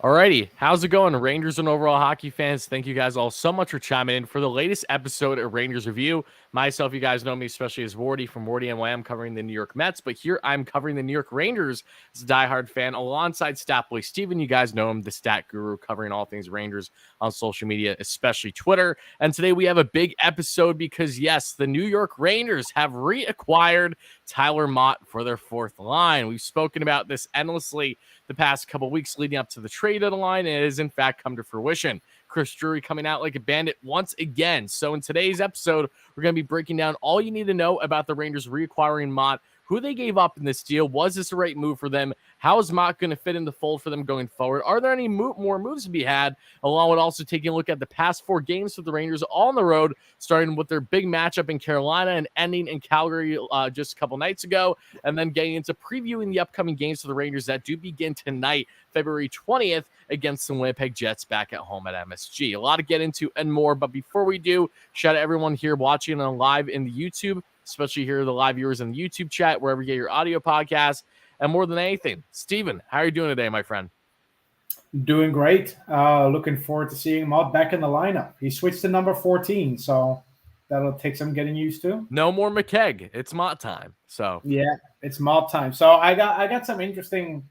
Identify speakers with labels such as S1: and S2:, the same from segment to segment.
S1: Alrighty, how's it going, Rangers and overall hockey fans? Thank you guys all so much for chiming in for the latest episode of Rangers Review. Myself, you guys know me especially as Wardy from Wardy NYM, covering the New York Mets, but here I'm covering the New York Rangers as a diehard fan alongside Stat Boy Steven. You guys know him, the stat guru, covering all things Rangers on social media, especially Twitter. And today we have a big episode because, yes, the New York Rangers have reacquired Tyler Mott for their fourth line. We've spoken about this endlessly the past couple weeks leading up to the trade deadline, and it has in fact come to fruition. Chris Drury coming out like a bandit once again. So in today's episode, we're going to be breaking down all you need to know about the Rangers reacquiring Mott, who they gave up in this deal. Was this the right move for them? How is Mott going to fit in the fold for them going forward? Are there any more moves to be had? Along with also taking a look at the past 4 games for the Rangers all on the road, starting with their big matchup in Carolina and ending in Calgary just a couple nights ago, and then getting into previewing the upcoming games for the Rangers that do begin tonight, February 20th, against the Winnipeg Jets back at home at MSG. A lot to get into and more, but before we do, shout out everyone here watching on live in the YouTube, especially here the live viewers in the YouTube chat, wherever you get your audio podcast. And more than anything, Steven, how are you doing today, my friend?
S2: Doing great. Looking forward to seeing Motte back in the lineup. He switched to number 14, so that'll take some getting used to.
S1: No more McKegg. It's Mott time. So
S2: yeah, it's Motte time. So I got some interesting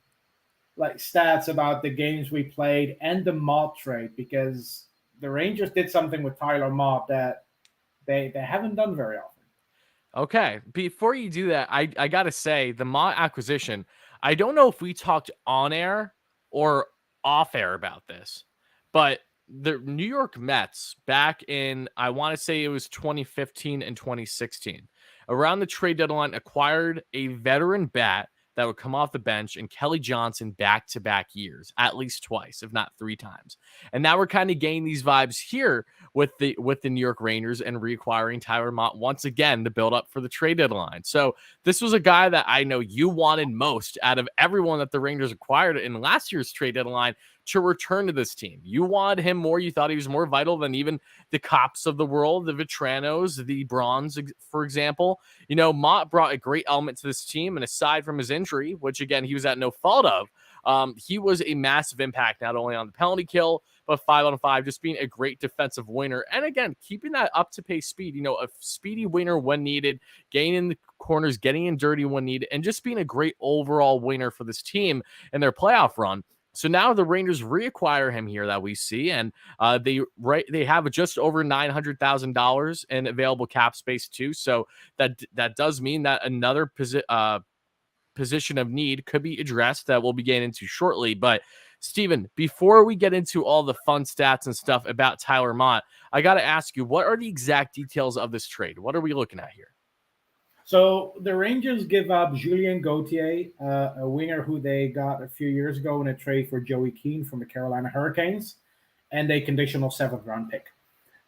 S2: stats about the games we played and the Motte trade, because the Rangers did something with Tyler Mott that they haven't done very often.
S1: Okay, before you do that, I got to say, the Mott acquisition, I don't know if we talked on air or off air about this, but the New York Mets back in, I want to say it was 2015 and 2016, around the trade deadline, acquired a veteran bat that would come off the bench and Kelly Johnson back-to-back years, at least twice, if not 3 times. And now we're kind of getting these vibes here with the New York Rangers and reacquiring Tyler Mott once again to build up for the trade deadline. So this was a guy that I know you wanted most out of everyone that the Rangers acquired in last year's trade deadline to return to this team. You wanted him more. You thought he was more vital than even the Cops of the world, the Vitranos, the Bronze, for example. You know, Mott brought a great element to this team, and aside from his injury, which again he was at no fault of, he was a massive impact not only on the penalty kill, but 5-on-5, just being a great defensive winner. And again, keeping that up to pace speed, you know, a speedy winner when needed, getting in the corners, getting in dirty when needed, and just being a great overall winner for this team in their playoff run. So now the Rangers reacquire him here that we see, and they have just over $900,000 in available cap space too. So that does mean that another position of need could be addressed that we'll be getting into shortly. But Steven, before we get into all the fun stats and stuff about Tyler Mott, I got to ask you, what are the exact details of this trade? What are we looking at here?
S2: So the Rangers give up Julien Gauthier, a winger who they got a few years ago in a trade for Joey Kane from the Carolina Hurricanes, and a conditional 7th-round pick.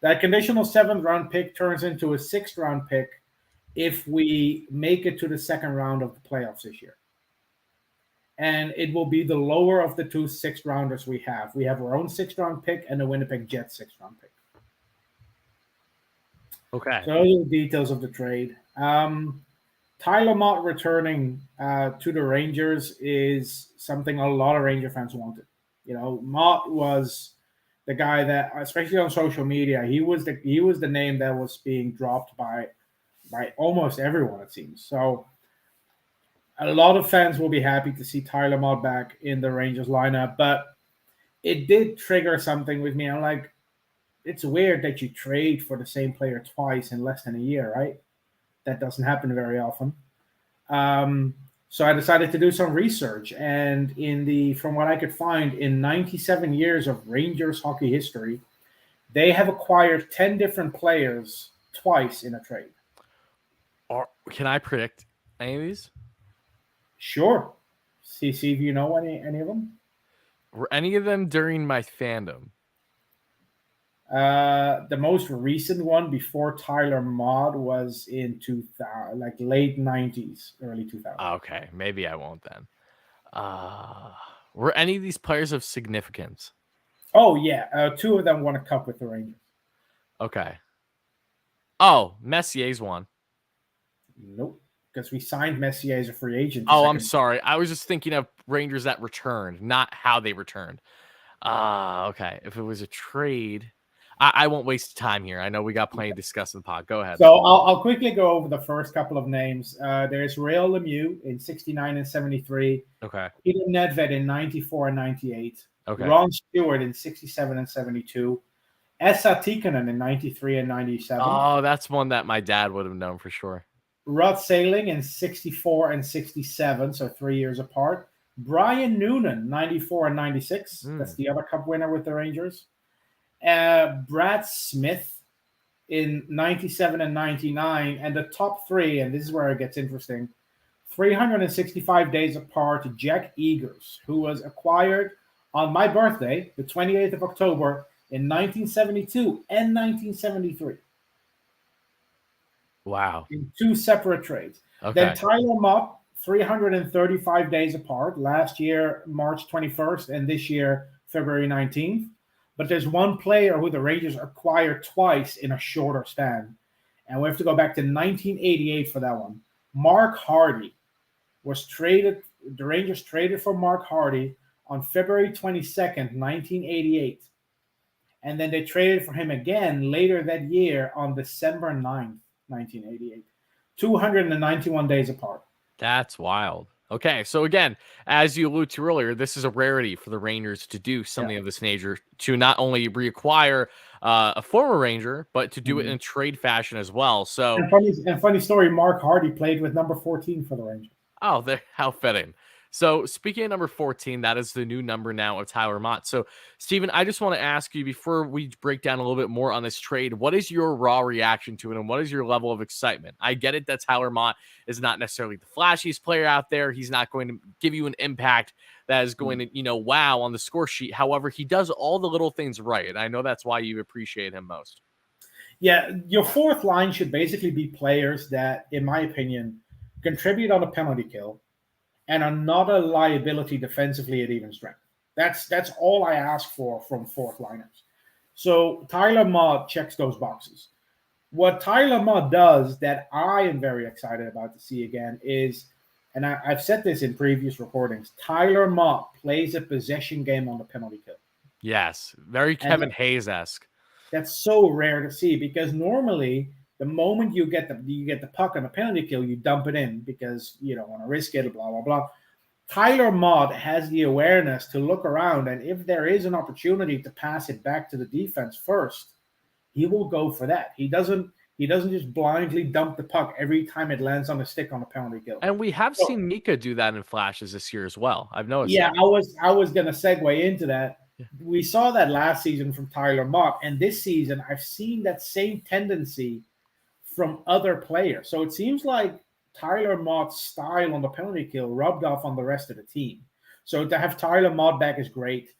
S2: That conditional 7th-round pick turns into a 6th-round pick if we make it to the 2nd round of the playoffs this year. And it will be the lower of the 2 6th-rounders we have. We have our own 6th-round pick and the Winnipeg Jets 6th-round pick.
S1: Okay.
S2: So those are the details of the trade. Tyler Mott returning to the Rangers is something a lot of Ranger fans wanted. You know, Mott was the guy that, especially on social media, he was the name that was being dropped by almost everyone, it seems. So a lot of fans will be happy to see Tyler Mott back in the Rangers lineup, but it did trigger something with me. I'm like, it's weird that you trade for the same player twice in less than a year, right? That doesn't happen very often. So I decided to do some research, and from what I could find, in 97 years of Rangers hockey history, they have acquired 10 different players twice in a trade.
S1: Can I predict any of these?
S2: Sure. See if you know any of them.
S1: Were any of them during my fandom?
S2: The most recent one before Tyler Mott was in 2000, like late 90s, early 2000s.
S1: Okay, maybe I won't then. Were any of these players of significance?
S2: Oh, yeah. 2 of them won a cup with the Rangers.
S1: Okay. Oh, Messier's one.
S2: Nope, because we signed Messier as a free agent.
S1: Oh, I'm sorry. I was just thinking of Rangers that returned, not how they returned. Ah, okay. If it was a trade, I won't waste time here. I know we got plenty to discuss in the pod. Go ahead.
S2: So I'll quickly go over the first couple of names. There's Rail Lemieux in 69 and 73,
S1: Okay.
S2: Peter Nedved in 94 and 98,
S1: Okay.
S2: Ron Stewart in 67 and 72, Esa Tikkanen in 93 and 97,
S1: Oh, that's one that my dad would have known for sure.
S2: Rod Sailing in 64 and 67, so 3 years apart. Brian Noonan, 94 and 96. That's the other cup winner with the Rangers. Brad Smith in 97 and 99. And the top three, and this is where it gets interesting, 365 days apart, Jack Eagers, who was acquired on my birthday, the 28th of October, in 1972 and 1973.
S1: Wow.
S2: In two separate trades.
S1: Okay.
S2: Then Tyler Mott, 335 days apart. Last year, March 21st, and this year, February 19th. But there's one player who the Rangers acquired twice in a shorter span. And we have to go back to 1988 for that one. Mark Hardy was traded. The Rangers traded for Mark Hardy on February 22nd, 1988. And then they traded for him again later that year on December 9th. 1988, 291 days apart.
S1: That's wild. Okay, so again, as you alluded to earlier, this is a rarity for the Rangers to do something of this nature, to not only reacquire a former Ranger, but to do it in trade fashion as well. So,
S2: and funny story, Mark Hardy played with number 14 for the Rangers.
S1: Oh, how fitting. So, speaking of number 14, that is the new number now of Tyler Mott. So, Steven, I just want to ask you before we break down a little bit more on this trade, what is your raw reaction to it and what is your level of excitement? I get it that Tyler Mott is not necessarily the flashiest player out there. He's not going to give you an impact that is going to, wow on the score sheet. However, he does all the little things right. And I know that's why you appreciate him most.
S2: Yeah, your fourth line should basically be players that, in my opinion, contribute on a penalty kill and are not a liability defensively at even strength. That's all I ask for from fourth liners. So Tyler Mott checks those boxes. What Tyler Mott does that I am very excited about to see again is, and I've said this in previous recordings, Tyler Mott plays a possession game on the penalty kill.
S1: Yes, very Kevin Hayes-esque.
S2: That's so rare to see because normally the moment you get the puck on a penalty kill, you dump it in because you don't want to risk it, blah, blah, blah. Tyler Mott has the awareness to look around, and if there is an opportunity to pass it back to the defense first, he will go for that. He doesn't just blindly dump the puck every time it lands on a stick on a penalty kill.
S1: And we have seen Mika do that in flashes this year as well. I've noticed.
S2: Yeah, I was going to segue into that. Yeah. We saw that last season from Tyler Mott, and this season I've seen that same tendency from other players. So it seems like Tyler Mott's style on the penalty kill rubbed off on the rest of the team. So to have Tyler Mott back is great.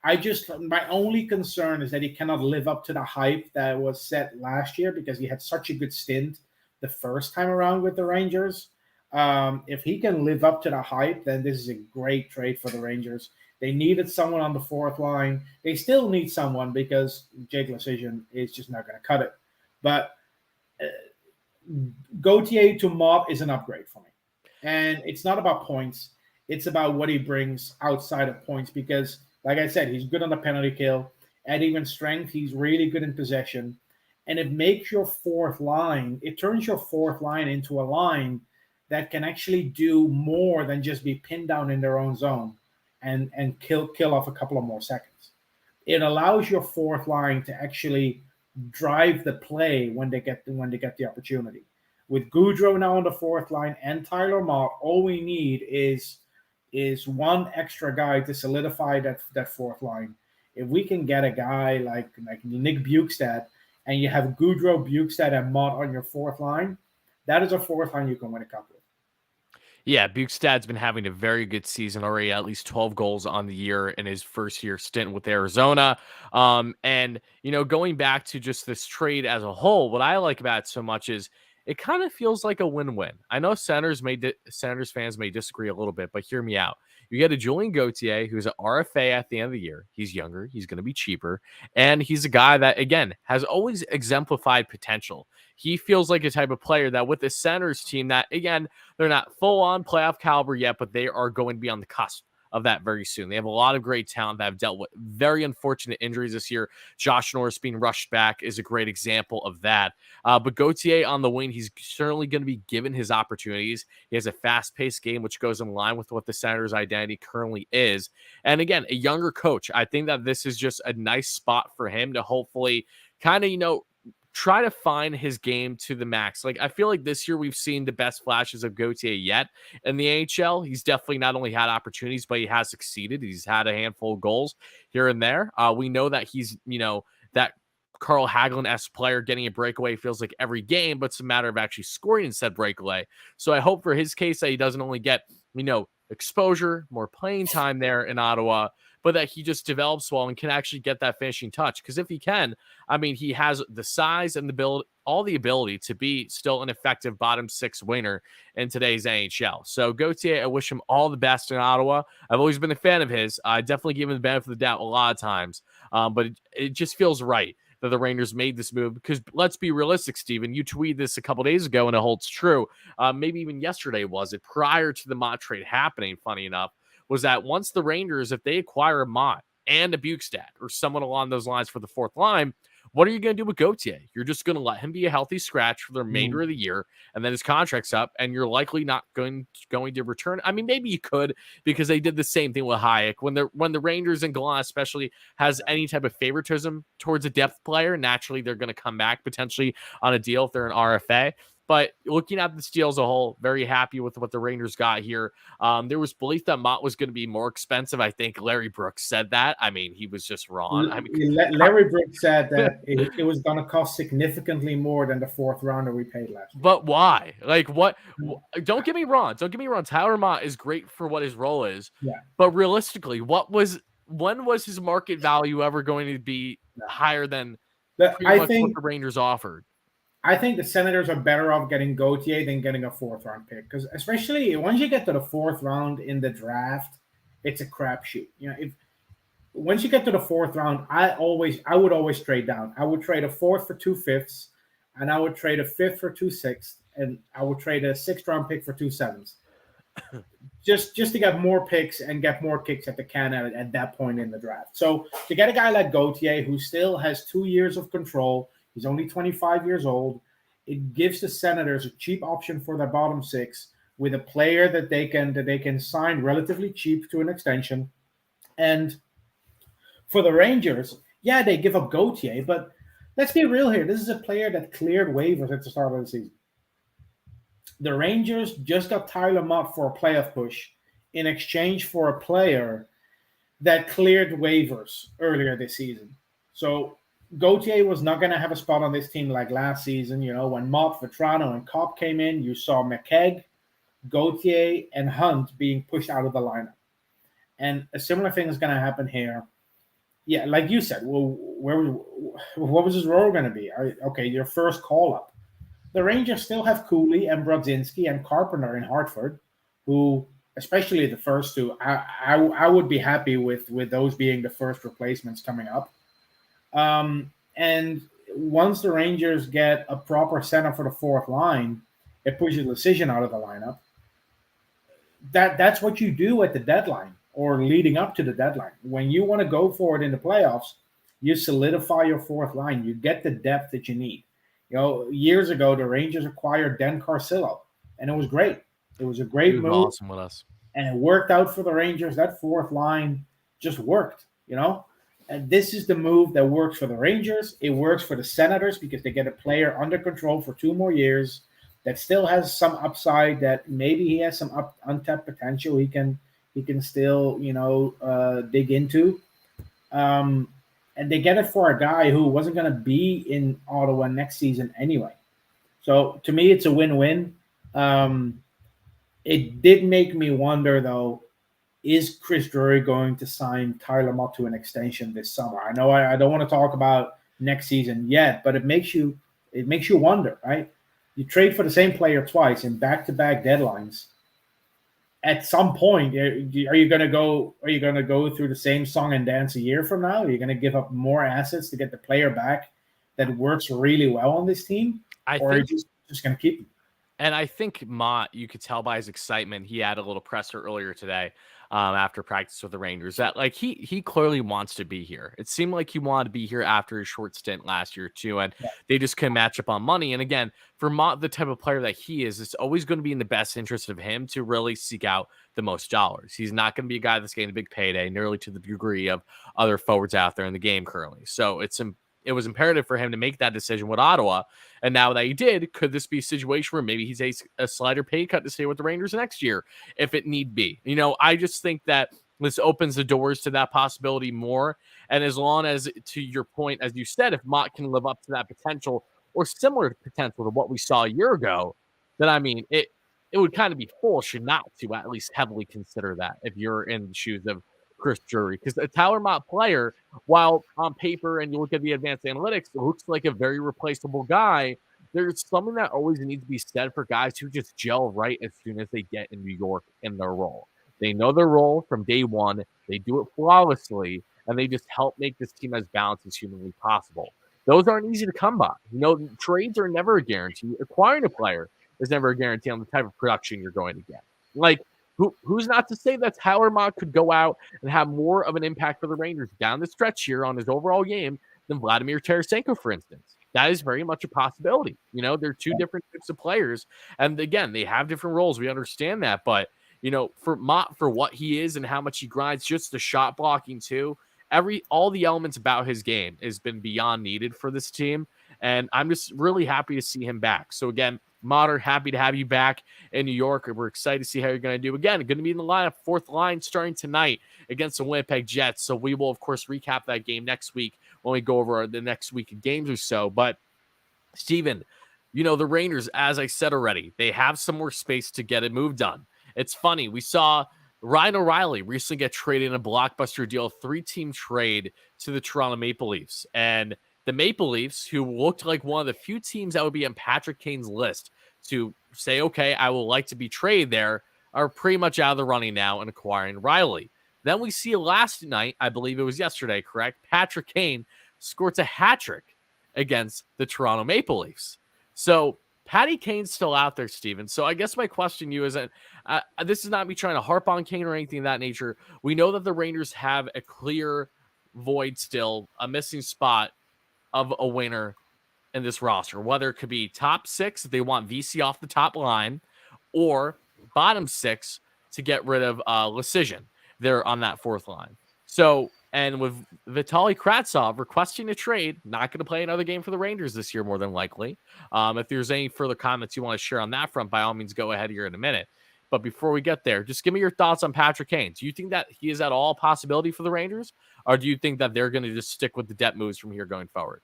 S2: My only concern is that he cannot live up to the hype that was set last year because he had such a good stint the first time around with the Rangers. If he can live up to the hype, then this is a great trade for the Rangers. They needed someone on the fourth line. They still need someone because Jake Leschyshyn is just not going to cut it. But Gauthier to Motte is an upgrade for me. And it's not about points. It's about what he brings outside of points because, like I said, he's good on the penalty kill. At even strength, he's really good in possession. And it makes your fourth line, it turns your fourth line into a line that can actually do more than just be pinned down in their own zone and kill off a couple of more seconds. It allows your fourth line to actually drive the play when they get the opportunity. With Gaudreau now on the fourth line and Tyler Mott, all we need is one extra guy to solidify that fourth line. If we can get a guy like Nick Bjugstad and you have Gaudreau, Bjugstad, and Mott on your fourth line, that is a fourth line you can win a cup with.
S1: Yeah, Bjugstad's been having a very good season already, at least 12 goals on the year in his first year stint with Arizona. And, going back to just this trade as a whole, what I like about it so much is it kind of feels like a win-win. I know Senators fans may disagree a little bit, but hear me out. You get a Julien Gauthier, who's an RFA at the end of the year. He's younger. He's going to be cheaper. And he's a guy that, again, has always exemplified potential. He feels like a type of player that with the Senators team that, again, they're not full-on playoff caliber yet, but they are going to be on the cusp of that very soon. They have a lot of great talent that have dealt with very unfortunate injuries this year. Josh Norris being rushed back is a great example of that. But Gauthier on the wing, he's certainly going to be given his opportunities. He has a fast-paced game, which goes in line with what the Senators' identity currently is. And again, a younger coach. I think that this is just a nice spot for him to hopefully kind of, try to find his game to the max. Like, I feel like this year we've seen the best flashes of Gauthier yet in the AHL. He's definitely not only had opportunities, but he has succeeded. He's had a handful of goals here and there. We know that he's, that Carl Hagelin-esque player getting a breakaway feels like every game, but it's a matter of actually scoring instead breakaway. So I hope for his case that he doesn't only get, exposure, more playing time there in Ottawa, but that he just develops well and can actually get that finishing touch. Because if he can, he has the size and the build, all the ability to be still an effective bottom six winger in today's NHL. So Gauthier, I wish him all the best in Ottawa. I've always been a fan of his. I definitely give him the benefit of the doubt a lot of times, but it just feels right that the Rangers made this move, because let's be realistic, Steven. You tweeted this a couple days ago, and it holds true. Maybe even yesterday was it, prior to the Mott trade happening, funny enough, was that once the Rangers, if they acquire a Mott and a Bukestad or someone along those lines for the fourth line, what are you going to do with Gauthier? You're just going to let him be a healthy scratch for the remainder of the year, and then his contract's up, and you're likely not going to return. Maybe you could, because they did the same thing with Hayek. When the Rangers and Gallant especially has any type of favoritism towards a depth player, naturally they're going to come back potentially on a deal if they're an RFA. But looking at this deal as a whole, very happy with what the Rangers got here. There was belief that Mott was going to be more expensive. I think Larry Brooks said that. He was just wrong.
S2: Larry Brooks said that it was going to cost significantly more than the fourth rounder we paid last year.
S1: But why? Like, what? Don't get me wrong. Tyler Mott is great for what his role is.
S2: Yeah.
S1: But realistically, when was his market value ever going to be higher than what the Rangers offered?
S2: I think the Senators are better off getting Gauthier than getting a fourth round pick, because especially once you get to the fourth round in the draft, it's a crapshoot. Once you get to the fourth round, I would always trade down. I would trade a fourth for 2 fifths, and I would trade a fifth for 2 sixths, and I would trade a sixth round pick for 2 sevenths. just to get more picks and get more kicks at the can at that point in the draft. So to get a guy like Gauthier, who still has 2 years of control, he's only 25 years old, it gives the Senators a cheap option for their bottom six with a player that they can sign relatively cheap to an extension. And for the Rangers, yeah, they give up Gauthier, but let's be real here. This is a player that cleared waivers at the start of the season. The Rangers just got Tyler Mott for a playoff push in exchange for a player that cleared waivers earlier this season. So Gauthier was not going to have a spot on this team like last season. When Motte, Vetrano, and Copp came in, you saw McKegg, Gauthier, and Hunt being pushed out of the lineup. And a similar thing is going to happen here. Yeah, like you said, well, what was his role going to be? Okay, your first call-up. The Rangers still have Cooley and Brodzinski and Carpenter in Hartford, who, especially the first two, I would be happy with those being the first replacements coming up. And once the Rangers get a proper center for the fourth line, it pushes Decision out of the lineup. That's what you do at the deadline or leading up to the deadline. When you want to go for it in the playoffs, you solidify your fourth line. You get the depth that you need. Years ago, the Rangers acquired Dan Carcillo, and it was great. It was a great move.
S1: Awesome with us.
S2: And it worked out for the Rangers. That fourth line just worked, And this is the move that works for the Rangers. It works for the Senators because they get a player under control for 2 more years that still has some upside, that maybe he has some untapped potential he can still, dig into. And they get it for a guy who wasn't going to be in Ottawa next season anyway. So to me, it's a win-win. It did make me wonder, though, is Chris Drury going to sign Tyler Mott to an extension this summer? I know I don't want to talk about next season yet, but it makes you wonder, right? You trade for the same player twice in back-to-back deadlines. At some point, are you going to go through the same song and dance a year from now? Are you going to give up more assets to get the player back that works really well on this team? Or are you just going to keep him?
S1: And I think Mott, you could tell by his excitement, he had a little presser earlier today. after practice with the Rangers that like he clearly wants to be here. It seemed like he wanted to be here after his short stint last year too, and they just couldn't match up on money. And again, for Mott, the type of player that he is, it's always going to be in the best interest of him to really seek out the most dollars. He's not going to be a guy that's getting a big payday, nearly to the degree of other forwards out there in the game currently. So it was imperative for him to make that decision with Ottawa. And now that he did, could this be a situation where maybe he's a slighter pay cut to stay with the Rangers next year if it need be? You know, I just think that this opens the doors to that possibility more. And as long as, to your point, as you said, if Mott can live up to that potential or similar potential to what we saw a year ago, then I mean, it would kind of be foolish not to at least heavily consider that if you're in the shoes of Chris Drury. Because a Tyler Mott player, while on paper and you look at the advanced analytics, it looks like a very replaceable guy. There's something that always needs to be said for guys who just gel right as soon as they get in New York in their role. They know their role from day one. They do it flawlessly, and they just help make this team as balanced as humanly possible. Those aren't easy to come by. You know, trades are never a guarantee. Acquiring a player is never a guarantee on the type of production you're going to get. Like, who's not to say that Tyler Mott could go out and have more of an impact for the Rangers down the stretch here on his overall game than Vladimir Tarasenko, for instance? That is very much a possibility. You know, they're two different types of players. And again, they have different roles. We understand that. But, you know, for Mott, for what he is and how much he grinds, just the shot blocking too, all the elements about his game has been beyond needed for this team. And I'm just really happy to see him back. So again, Motter, happy to have you back in New York. We're excited to see how you're going to do. Again, going to be in the lineup, fourth line starting tonight against the Winnipeg Jets. So we will, of course, recap that game next week when we go over the next week of games or so. But, Steven, you know, the Rangers, as I said already, they have some more space to get a move done. It's funny. We saw Ryan O'Reilly recently get traded in a blockbuster deal, 3-team trade to the Toronto Maple Leafs. And the Maple Leafs, who looked like one of the few teams that would be on Patrick Kane's list to say, okay, I would like to be traded there, are pretty much out of the running now and acquiring Riley. Then we see last night, I believe it was yesterday, correct? Patrick Kane scores a hat trick against the Toronto Maple Leafs. So Patty Kane's still out there, Steven. So I guess my question to you is that this is not me trying to harp on Kane or anything of that nature. We know that the Rangers have a clear void still, a missing spot of a winner in this roster, whether it could be top 6 if they want VC off the top line, or bottom 6 to get rid of Lecision. They're on that fourth line. So, and with Vitaly Kravtsov requesting a trade, not going to play another game for the Rangers this year, more than likely. If there's any further comments you want to share on that front, by all means, go ahead here in a minute. But before we get there, just give me your thoughts on Patrick Kane. Do you think that he is at all a possibility for the Rangers? Or do you think that they're going to just stick with the depth moves from here going forward?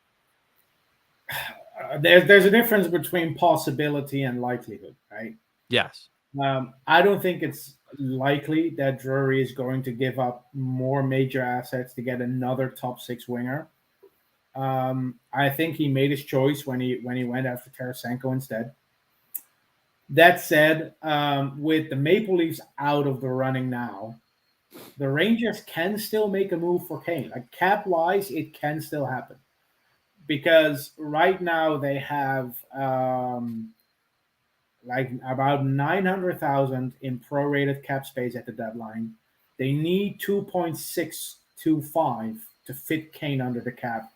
S2: There's a difference between possibility and likelihood, right?
S1: Yes.
S2: I don't think it's likely that Drury is going to give up more major assets to get another top 6 winger. I think he made his choice when he went after Tarasenko instead. That said, with the Maple Leafs out of the running now, the Rangers can still make a move for Kane. Like cap-wise, it can still happen. Because right now they have like about 900,000 in prorated cap space at the deadline. They need 2.625 to fit Kane under the cap.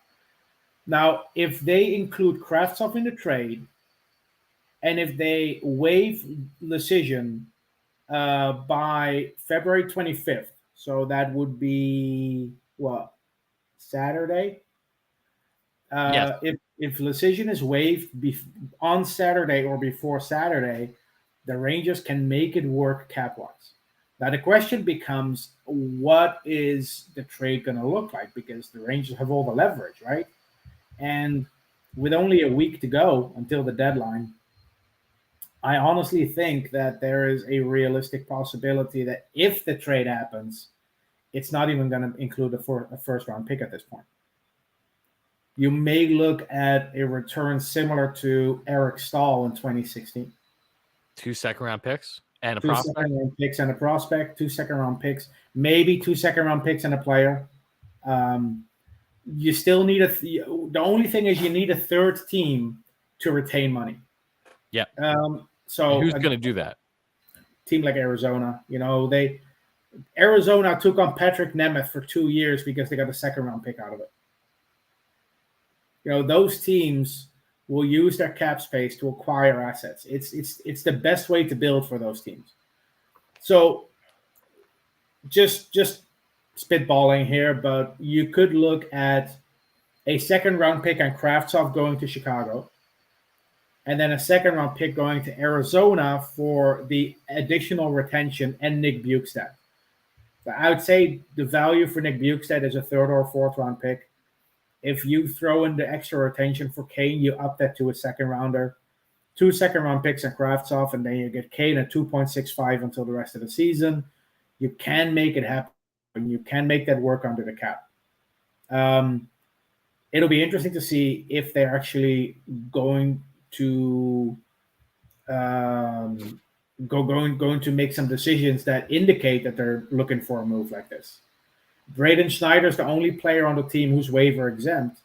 S2: Now, if they include Kravtsov in the trade, and if they waive Lecision by February 25th, so that would be what, Saturday?
S1: Yes.
S2: If Lecision is waived on Saturday or before Saturday, the Rangers can make it work cap-wise. Now the question becomes, what is the trade going to look like? Because the Rangers have all the leverage, right? And with only a week to go until the deadline, I honestly think that there is a realistic possibility that if the trade happens, it's not even going to include a first-round pick at this point. You may look at a return similar to Eric Stahl in 2016.
S1: 2 second-round picks and a
S2: 2
S1: prospect.
S2: second-round picks and a prospect, 2 second-round picks, maybe 2 second-round picks and a player. You still need the only thing is you need a third team to retain money.
S1: Yeah.
S2: So
S1: who's going to do that?
S2: Team like Arizona, Arizona took on Patrick Nemeth for 2 years because they got a second round pick out of it. Those teams will use their cap space to acquire assets. It's the best way to build for those teams. So just spitballing here, but you could look at a second round pick on Kravtsov going to Chicago, and then a second round pick going to Arizona for the additional retention and Nick Bjugstad. I would say the value for Nick Bjugstad is a third or fourth round pick. If you throw in the extra retention for Kane, you up that to a second rounder, 2 second round picks on Kravtsov, and then you get Kane at 2.65 until the rest of the season. You can make it happen. You can make that work under the cap. It'll be interesting to see if they're actually going to going to make some decisions that indicate that they're looking for a move like this. Braden Schneider's the only player on the team who's waiver exempt.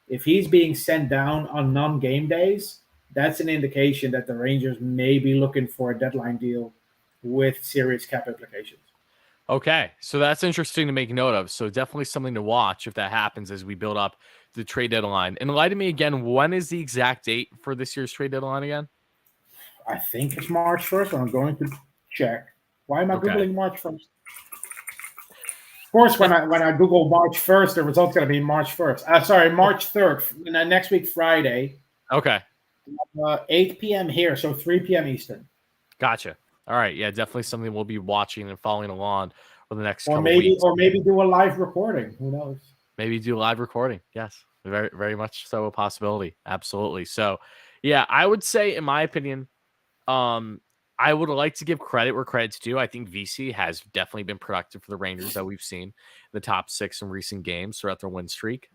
S2: If he's being sent down on non-game days, that's an indication that the Rangers may be looking for a deadline deal with serious cap implications.
S1: Okay, so that's interesting to make note of. So definitely something to watch if that happens as we build up the trade deadline. Enlighten me again, when is the exact date for this year's trade deadline again?
S2: I think it's March 1st. I'm going to check. Why am I Googling March 1st? Of course, when I Google March 1st, the result's going to be March 1st. Sorry, March 3rd. Next week, Friday.
S1: Okay.
S2: 8 p.m. here, so 3 p.m. Eastern.
S1: Gotcha. All right. Yeah, definitely something we'll be watching and following along for the next couple
S2: weeks.
S1: Or
S2: maybe do a live recording. Who knows?
S1: Maybe do live recording. Yes. Very, very much so a possibility. Absolutely. So, yeah, I would say, in my opinion, I would like to give credit where credit's due. I think VC has definitely been productive for the Rangers that we've seen in the top 6 in recent games throughout their win streak.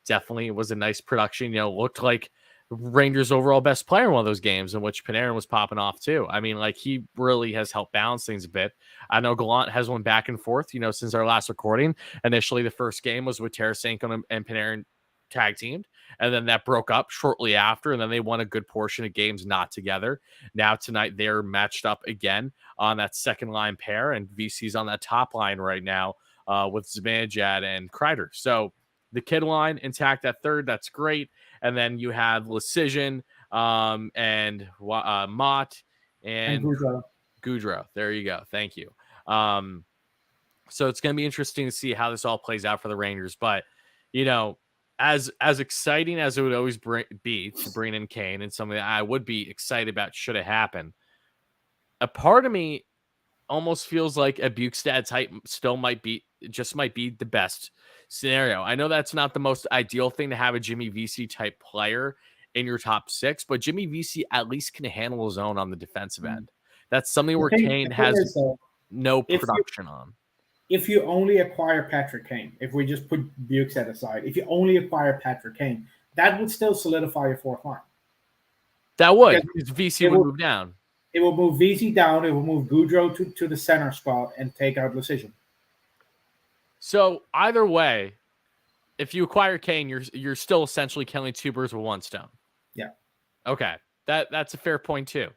S1: Definitely was a nice production. Looked like Rangers' overall best player in one of those games in which Panarin was popping off too. I mean, he really has helped balance things a bit. I know Gallant has went back and forth, since our last recording. Initially, the first game was with Tarasenko and Panarin tag teamed, and then that broke up shortly after, and then they won a good portion of games not together. Now tonight they're matched up again on that second line pair, and VC's on that top line right now with Zibanejad and Kreider. So the kid line intact at third, that's great. And then you have Lecision and Motte and Gauthier. There you go. Thank you. So it's going to be interesting to see how this all plays out for the Rangers. But, as exciting as it would always be to bring in Kane and something that I would be excited about should it happen, a part of me almost feels like a Bjugstad type still might be the best scenario. I know that's not the most ideal thing to have a Jimmy VC type player in your top 6, but Jimmy VC at least can handle his own on the defensive end. That's something where Kane has no production on.
S2: If you only acquire Patrick Kane, if we just put Bjugstad aside, if you only acquire Patrick Kane, that would still solidify your fourth line.
S1: That would, because VC would move down.
S2: It will move VC down. It will move Gaudreau to the center spot and take out Lecision.
S1: So either way, if you acquire Kane, you're still essentially killing 2 birds with 1 stone.
S2: Yeah.
S1: Okay, that's a fair point too.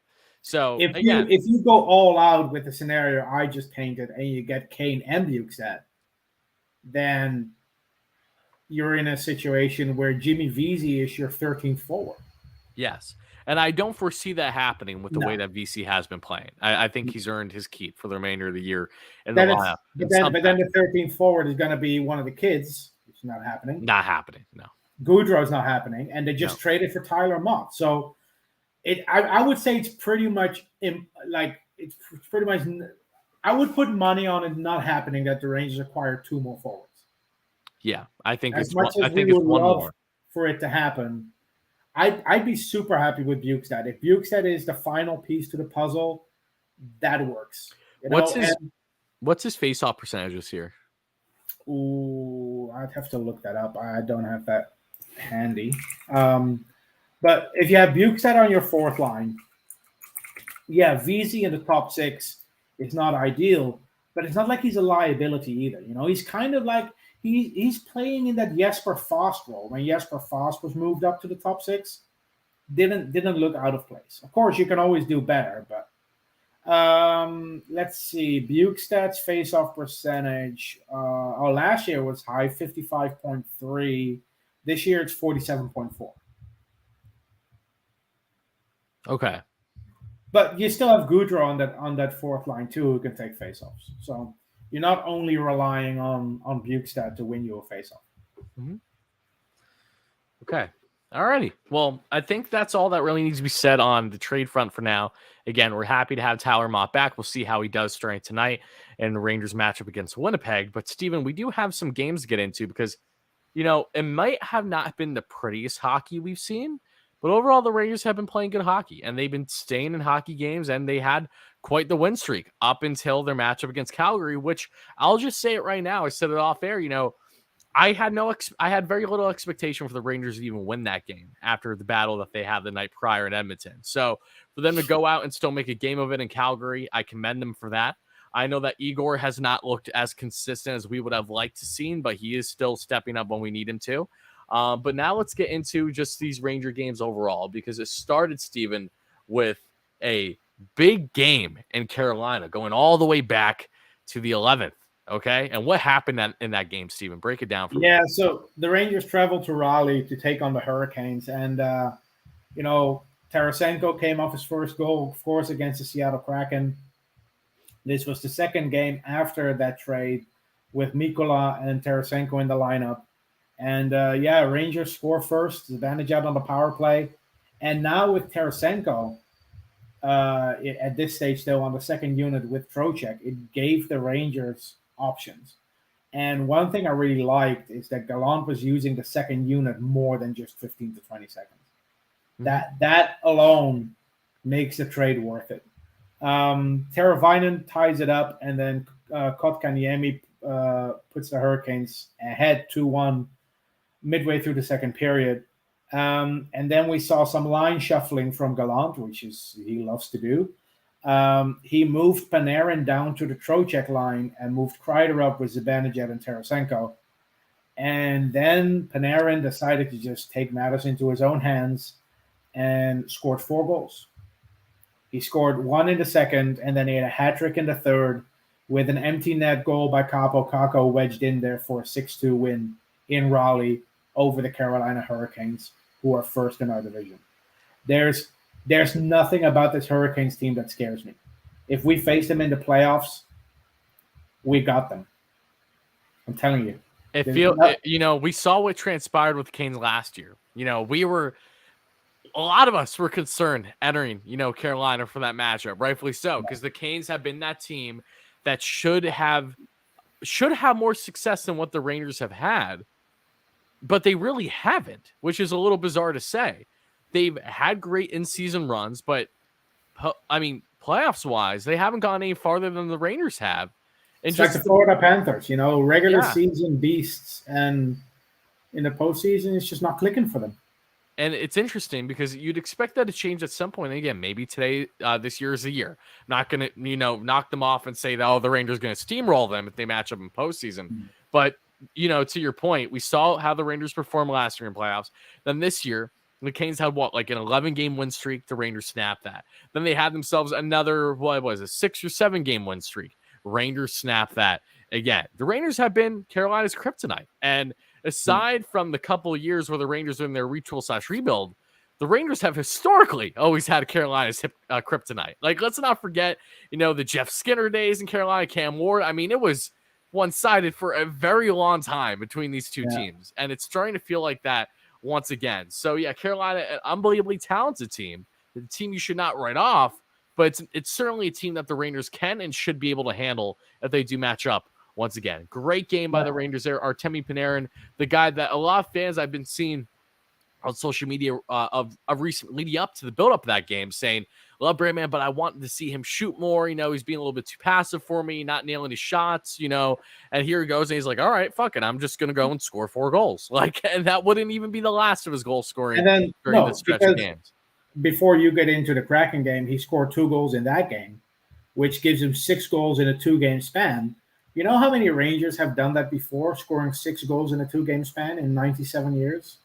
S1: So
S2: if you go all out with the scenario I just painted and you get Kane and Bjugstad, then you're in a situation where Jimmy VC is your 13th forward.
S1: Yes. And I don't foresee that happening with the way that VC has been playing. I think he's earned his keep for the remainder of the year in the lineup.
S2: But then the 13th forward is going to be one of the kids. It's not happening.
S1: Not happening, no.
S2: Gaudreau's not happening. And they just traded for Tyler Mott. So I would say it's pretty much I would put money on it not happening that the Rangers acquire 2 more forwards.
S1: Yeah, I think
S2: it's one more for it to happen. I'd be super happy with Bjugstad. If Bjugstad is the final piece to the puzzle, that works.
S1: What's his face-off percentage this year?
S2: Ooh, I'd have to look that up. I don't have that handy. But if you have Bjugstad on your fourth line, VC in the top 6 is not ideal, but it's not like he's a liability either. He's kind of like he's playing in that Jesper Fast role. When Jesper Fast was moved up to the top 6, didn't look out of place. Of course, you can always do better, but Let's see. Bukestad's face-off percentage. Last year was high, 55.3. This year it's 47.4.
S1: Okay.
S2: But you still have Goudreau on that fourth line too, who can take face-offs. So you're not only relying on Bukestad to win you a face-off.
S1: Mm-hmm. Okay. Alrighty. Well, I think that's all that really needs to be said on the trade front for now. Again, we're happy to have Tyler Mott back. We'll see how he does starting tonight in the Rangers matchup against Winnipeg. But Steven, we do have some games to get into because, it might have not been the prettiest hockey we've seen, but overall the Rangers have been playing good hockey and they've been staying in hockey games and they had quite the win streak up until their matchup against Calgary, which I'll just say it right now. I said it off air, I had very little expectation for the Rangers to even win that game after the battle that they had the night prior in Edmonton. So for them to go out and still make a game of it in Calgary, I commend them for that. I know that Igor has not looked as consistent as we would have liked to see, but he is still stepping up when we need him to. But now let's get into just these Ranger games overall, because it started, Steven, with a big game in Carolina going all the way back to the 11th. Okay. And what happened in that game, Steven? Break it down for me.
S2: Yeah, so the Rangers traveled to Raleigh to take on the Hurricanes. And, Tarasenko came off his first goal, of course, against the Seattle Kraken. This was the second game after that trade with Mikkola and Tarasenko in the lineup. And, Rangers score first, advantage out on the power play. And now with Tarasenko, at this stage, though, on the second unit with Trocheck, it gave the Rangers options. And one thing I really liked is that Gallant was using the second unit more than just 15 to 20 seconds. Mm-hmm. That alone makes the trade worth it. Teravainen ties it up, and then Kotkaniemi puts the Hurricanes ahead 2-1 midway through the second period. And then we saw some line shuffling from Gallant, which he loves to do. He moved Panarin down to the Trocheck line and moved Kreider up with Zibanejad and Tarasenko. And then Panarin decided to just take matters into his own hands and scored 4 goals. He scored 1 in the second, and then he had a hat trick in the third with an empty net goal by Capo Caco wedged in there for a 6-2 win in Raleigh over the Carolina Hurricanes, who are first in our division. There's nothing about this Hurricanes team that scares me. If we face them in the playoffs, we got them. I'm telling you.
S1: We saw what transpired with Kane last year. A lot of us were concerned entering, Carolina for that matchup, rightfully so, because the Canes have been that team that should have more success than what the Rangers have had, but they really haven't, which is a little bizarre to say. They've had great in-season runs, but playoffs-wise, they haven't gone any farther than the Rangers have. And
S2: it's like the Florida Panthers, regular season beasts, and in the postseason, it's just not clicking for them.
S1: And it's interesting because you'd expect that to change at some point. And again, maybe today, this year is the year. Not going to, knock them off and say that, the Rangers going to steamroll them if they match up in postseason. Mm-hmm. But, to your point, we saw how the Rangers performed last year in playoffs. Then this year, the Canes had an 11-game win streak. The Rangers snapped that. Then they had themselves another, 6 or 7 game win streak. Rangers snapped that again. The Rangers have been Carolina's kryptonite. And aside from the couple of years where the Rangers are in their retool/rebuild, the Rangers have historically always had Carolina's kryptonite. Let's not forget, the Jeff Skinner days in Carolina, Cam Ward. It was one-sided for a very long time between these two teams. And it's starting to feel like that once again. So, Carolina, an unbelievably talented team. The team you should not write off, but it's certainly a team that the Rangers can and should be able to handle if they do match up. Once again, great game by the Rangers there. Artemi Panarin, the guy that a lot of fans I've been seeing on social media of recent leading up to the build-up of that game saying, love Brandman, but I wanted to see him shoot more. He's being a little bit too passive for me, not nailing his shots, and here he goes. And he's like, all right, fuck it. I'm just going to go and score 4 goals. And that wouldn't even be the last of his goal scoring during the stretch of games.
S2: Before you get into the Kraken game, he scored 2 goals in that game, which gives him 6 goals in a 2-game span. You know how many Rangers have done that before, scoring 6 goals in a 2-game span in 97 years?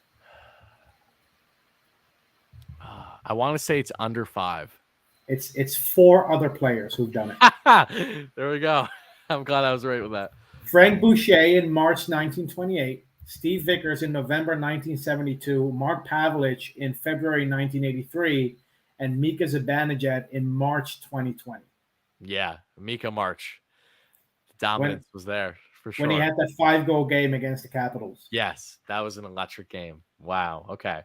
S1: I want to say it's under 5.
S2: It's four other players who've done it.
S1: There we go. I'm glad I was right with that.
S2: Frank Boucher in March 1928, Steve Vickers in November 1972, Mark Pavlich in February 1983, and Mika Zibanejad in March 2020.
S1: Yeah, Mika March.
S2: When
S1: Dominance was there for
S2: when he
S1: sure.
S2: had that 5-goal game against the Capitals.
S1: Yes, that was an electric game. Wow. Okay.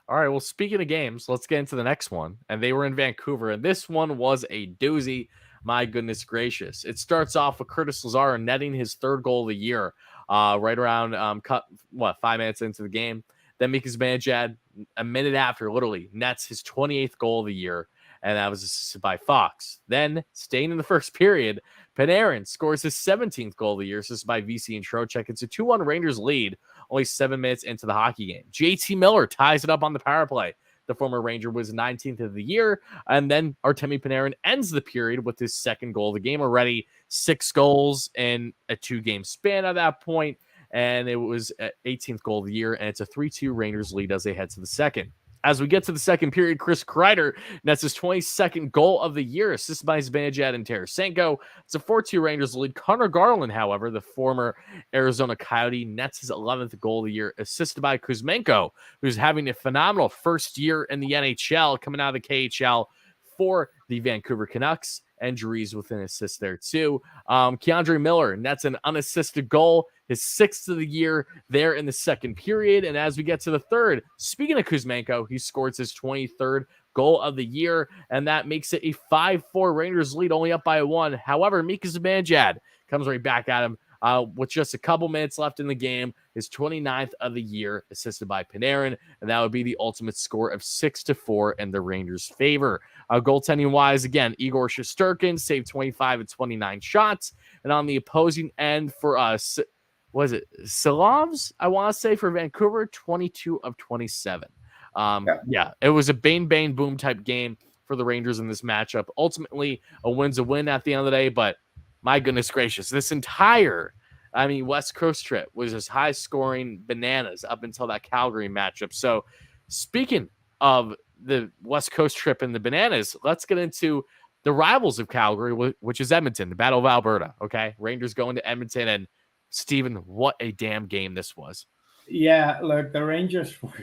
S1: All right. Well, speaking of games, let's get into the next one. And they were in Vancouver, and this one was a doozy. My goodness gracious! It starts off with Curtis Lazar netting his third goal of the year, right around 5 minutes into the game. Then Mika Zibanejad, a minute after, literally nets his 28th goal of the year, and that was assisted by Fox. Then, staying in the first period, Panarin scores his 17th goal of the year, assisted by VC and Trocheck. It's a 2-1 Rangers lead only 7 minutes into the hockey game. JT Miller ties it up on the power play. The former Ranger was 19th of the year. And then Artemi Panarin ends the period with his second goal of the game already. 6 goals in a 2-game span at that point. And it was 18th goal of the year. And it's a 3-2 Rangers lead as they head to the second. As we get to the second period, Chris Kreider nets his 22nd goal of the year, assisted by Zibanejad and Tarasenko. It's a 4-2 Rangers lead. Connor Garland, however, the former Arizona Coyote, nets his 11th goal of the year, assisted by Kuzmenko, who's having a phenomenal first year in the NHL, coming out of the KHL for the Vancouver Canucks. And Drury's with an assist there too. Keandre Miller nets an unassisted goal, his 6th of the year there in the second period. And as we get to the third, speaking of Kuzmenko, he scores his 23rd goal of the year, and that makes it a 5-4 Rangers lead, only up by 1. However, Mika Zibanejad comes right back at him with just a couple minutes left in the game, his 29th of the year, assisted by Panarin, and that would be the ultimate score of 6-4 in the Rangers' favor. Goaltending-wise, again, Igor Shesterkin saved 25 and 29 shots, and on the opposing end for us, was it Silovs, I want to say, for Vancouver, 22 of 27. Yeah, it was a bang, bang, boom type game for the Rangers in this matchup. Ultimately, a win's a win at the end of the day, but my goodness gracious, this entire, West Coast trip was just high scoring bananas up until that Calgary matchup. So speaking of the West Coast trip and the bananas, let's get into the rivals of Calgary, which is Edmonton, the Battle of Alberta. Okay. Rangers going to Edmonton, and Steven, what a damn game this was.
S2: Yeah, look, the Rangers were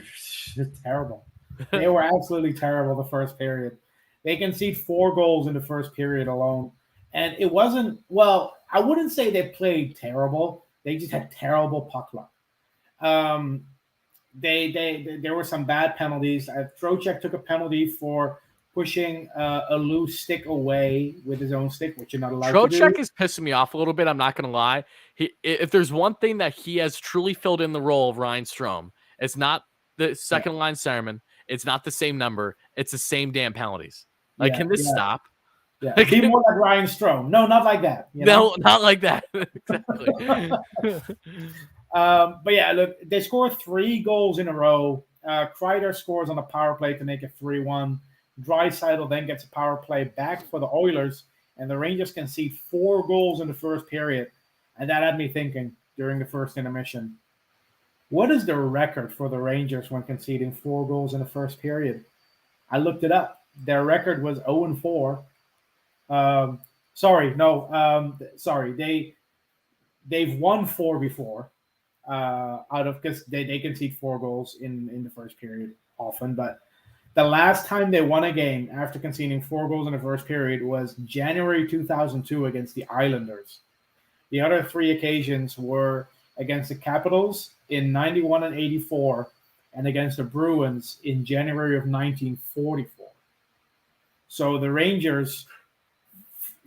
S2: terrible. They were absolutely terrible the first period. They conceded 4 goals in the first period alone. And it wasn't, well, I wouldn't say they played terrible. They just had terrible puck luck. There were some bad penalties. Trocheck took a penalty for pushing a loose stick away with his own stick, which you're not allowed to do.
S1: Trocheck is pissing me off a little bit. I'm not going to lie. If there's one thing that he has truly filled in the role of Ryan Strome, it's not the second line centerman. It's not the same number. It's the same damn penalties. Can this stop?
S2: Yeah, be more like Ryan Strome. No, not like that.
S1: No, not like that. Exactly.
S2: But yeah, look, they scored 3 goals in a row. Kreider scores on a power play to make it 3-1. Draisaitl then gets a power play back for the Oilers, and the Rangers concede 4 goals in the first period. And that had me thinking during the first intermission, what is the record for the Rangers when conceding 4 goals in the first period? I looked it up. Their record was 0-4. They've won 4 before, because they concede 4 goals in the first period often. But the last time they won a game after conceding 4 goals in the first period was January 2002 against the Islanders. The other 3 occasions were against the Capitals in 91 and 84, and against the Bruins in January of 1944. So the Rangers,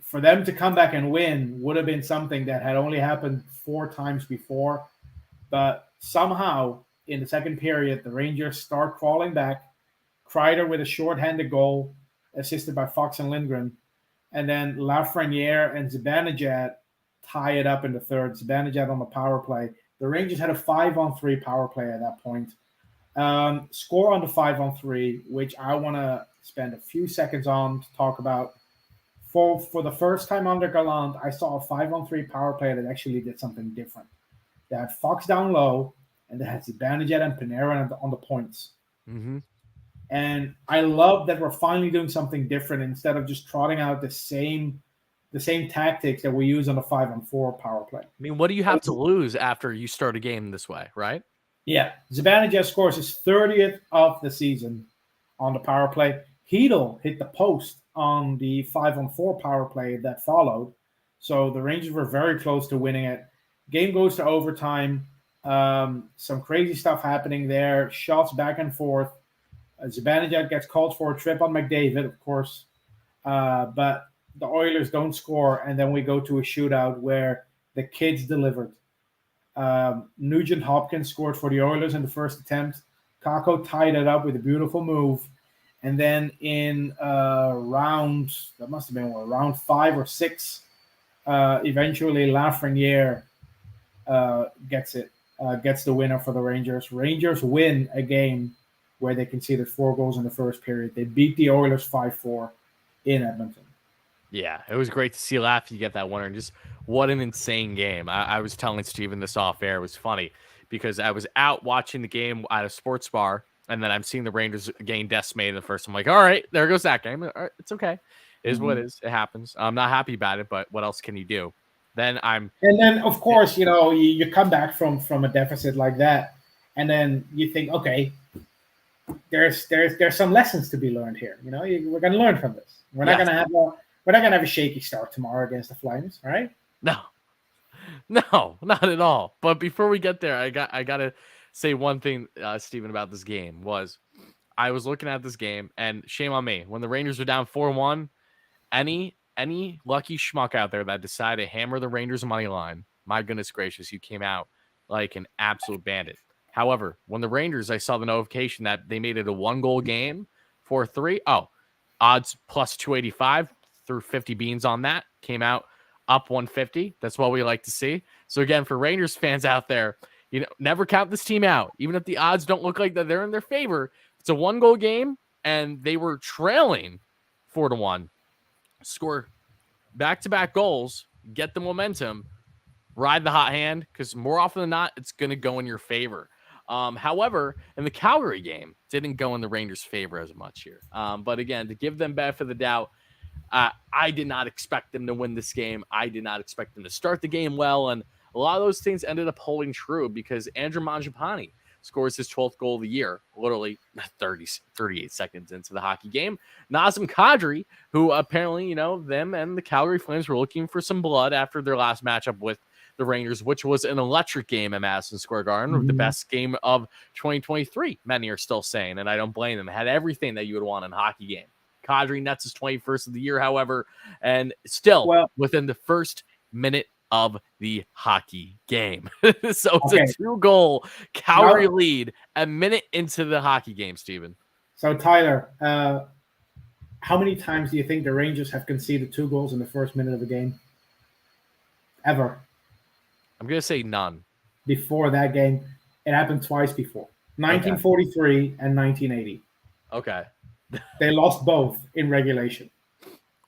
S2: for them to come back and win would have been something that had only happened 4 times before. But somehow, in the second period, the Rangers start crawling back. Kreider with a shorthanded goal, assisted by Fox and Lindgren. And then Lafreniere and Zibanejad tie it up in the third. Zibanejad on the power play. The Rangers had a 5-on-3 power play at that point. Score on the 5-on-3, which I want to spend a few seconds on to talk about. For the first time under Gallant, I saw a 5-on-3 power play that actually did something different. They had Fox down low, and they had Zibanejad and Panarin on the points.
S1: Mm-hmm.
S2: And I love that we're finally doing something different instead of just trotting out the same tactics that we use on the 5-on-4 power play.
S1: I mean, what do you have to lose after you start a game this way, right?
S2: Yeah, Zibanejad scores his 30th of the season on the power play. Hedel hit the post on the 5-on-4 power play that followed. So the Rangers were very close to winning it. Game goes to overtime. Some crazy stuff happening there. Shots back and forth. Zibanejad gets called for a trip on McDavid, of course. But the Oilers don't score. And then we go to a shootout where the kids delivered. Nugent Hopkins scored for the Oilers in the first attempt. Kako tied it up with a beautiful move. And then in round 5 or 6, eventually Lafreniere gets the winner for the Rangers. Rangers win a game where they conceded 4 goals in the first period. They beat the Oilers 5-4 in Edmonton.
S1: Yeah, it was great to see Laffy get that winner. And just what an insane game. I was telling Steven this off air. It was funny because I was out watching the game at a sports bar, and then I'm seeing the Rangers getting decimated the first. I'm like, all right, there goes that game. All right, it's okay. It is what it is. It happens. I'm not happy about it, but what else can you do? And
S2: then of course, you come back from a deficit like that, and then you think, okay, there's some lessons to be learned here. We're going to learn from this. We're not going to have a shaky start tomorrow against the Flames, all right?
S1: No, not at all. But before we get there, I gotta say one thing, Steven, about this game was I was looking at this game, and shame on me. When the Rangers were down 4-1, any lucky schmuck out there that decided to hammer the Rangers money line, my goodness gracious, you came out like an absolute bandit. However, when the Rangers, I saw the notification that they made it a 1-goal game, 4-3. Oh, odds plus 285, threw 50 beans on that, came out up 150. That's what we like to see. So again, for Rangers fans out there, never count this team out. Even if the odds don't look like that they're in their favor, it's a 1-goal game, and they were trailing 4-1. Score back-to-back goals, get the momentum, ride the hot hand, because more often than not, it's going to go in your favor. However, in the Calgary game, didn't go in the Rangers' favor as much here. But again, to give them benefit of the doubt, I did not expect them to win this game. I did not expect them to start the game well, and a lot of those things ended up holding true because Andrew Mangiapane scores his 12th goal of the year, literally 38 seconds into the hockey game. Nazem Kadri, who apparently, them and the Calgary Flames were looking for some blood after their last matchup with the Rangers, which was an electric game at Madison Square Garden, the best game of 2023, many are still saying, and I don't blame them. It had everything that you would want in a hockey game. Kadri nets his 21st of the year, however, and still within the first minute of the hockey game. So it's a 2-goal Calgary lead a minute into the hockey game, Steven.
S2: So, Tyler, how many times do you think the Rangers have conceded 2 goals in the first minute of a game? Ever?
S1: I'm going to say none.
S2: Before that game, it happened twice before. 1943 and 1980.
S1: Okay.
S2: They lost both in regulation.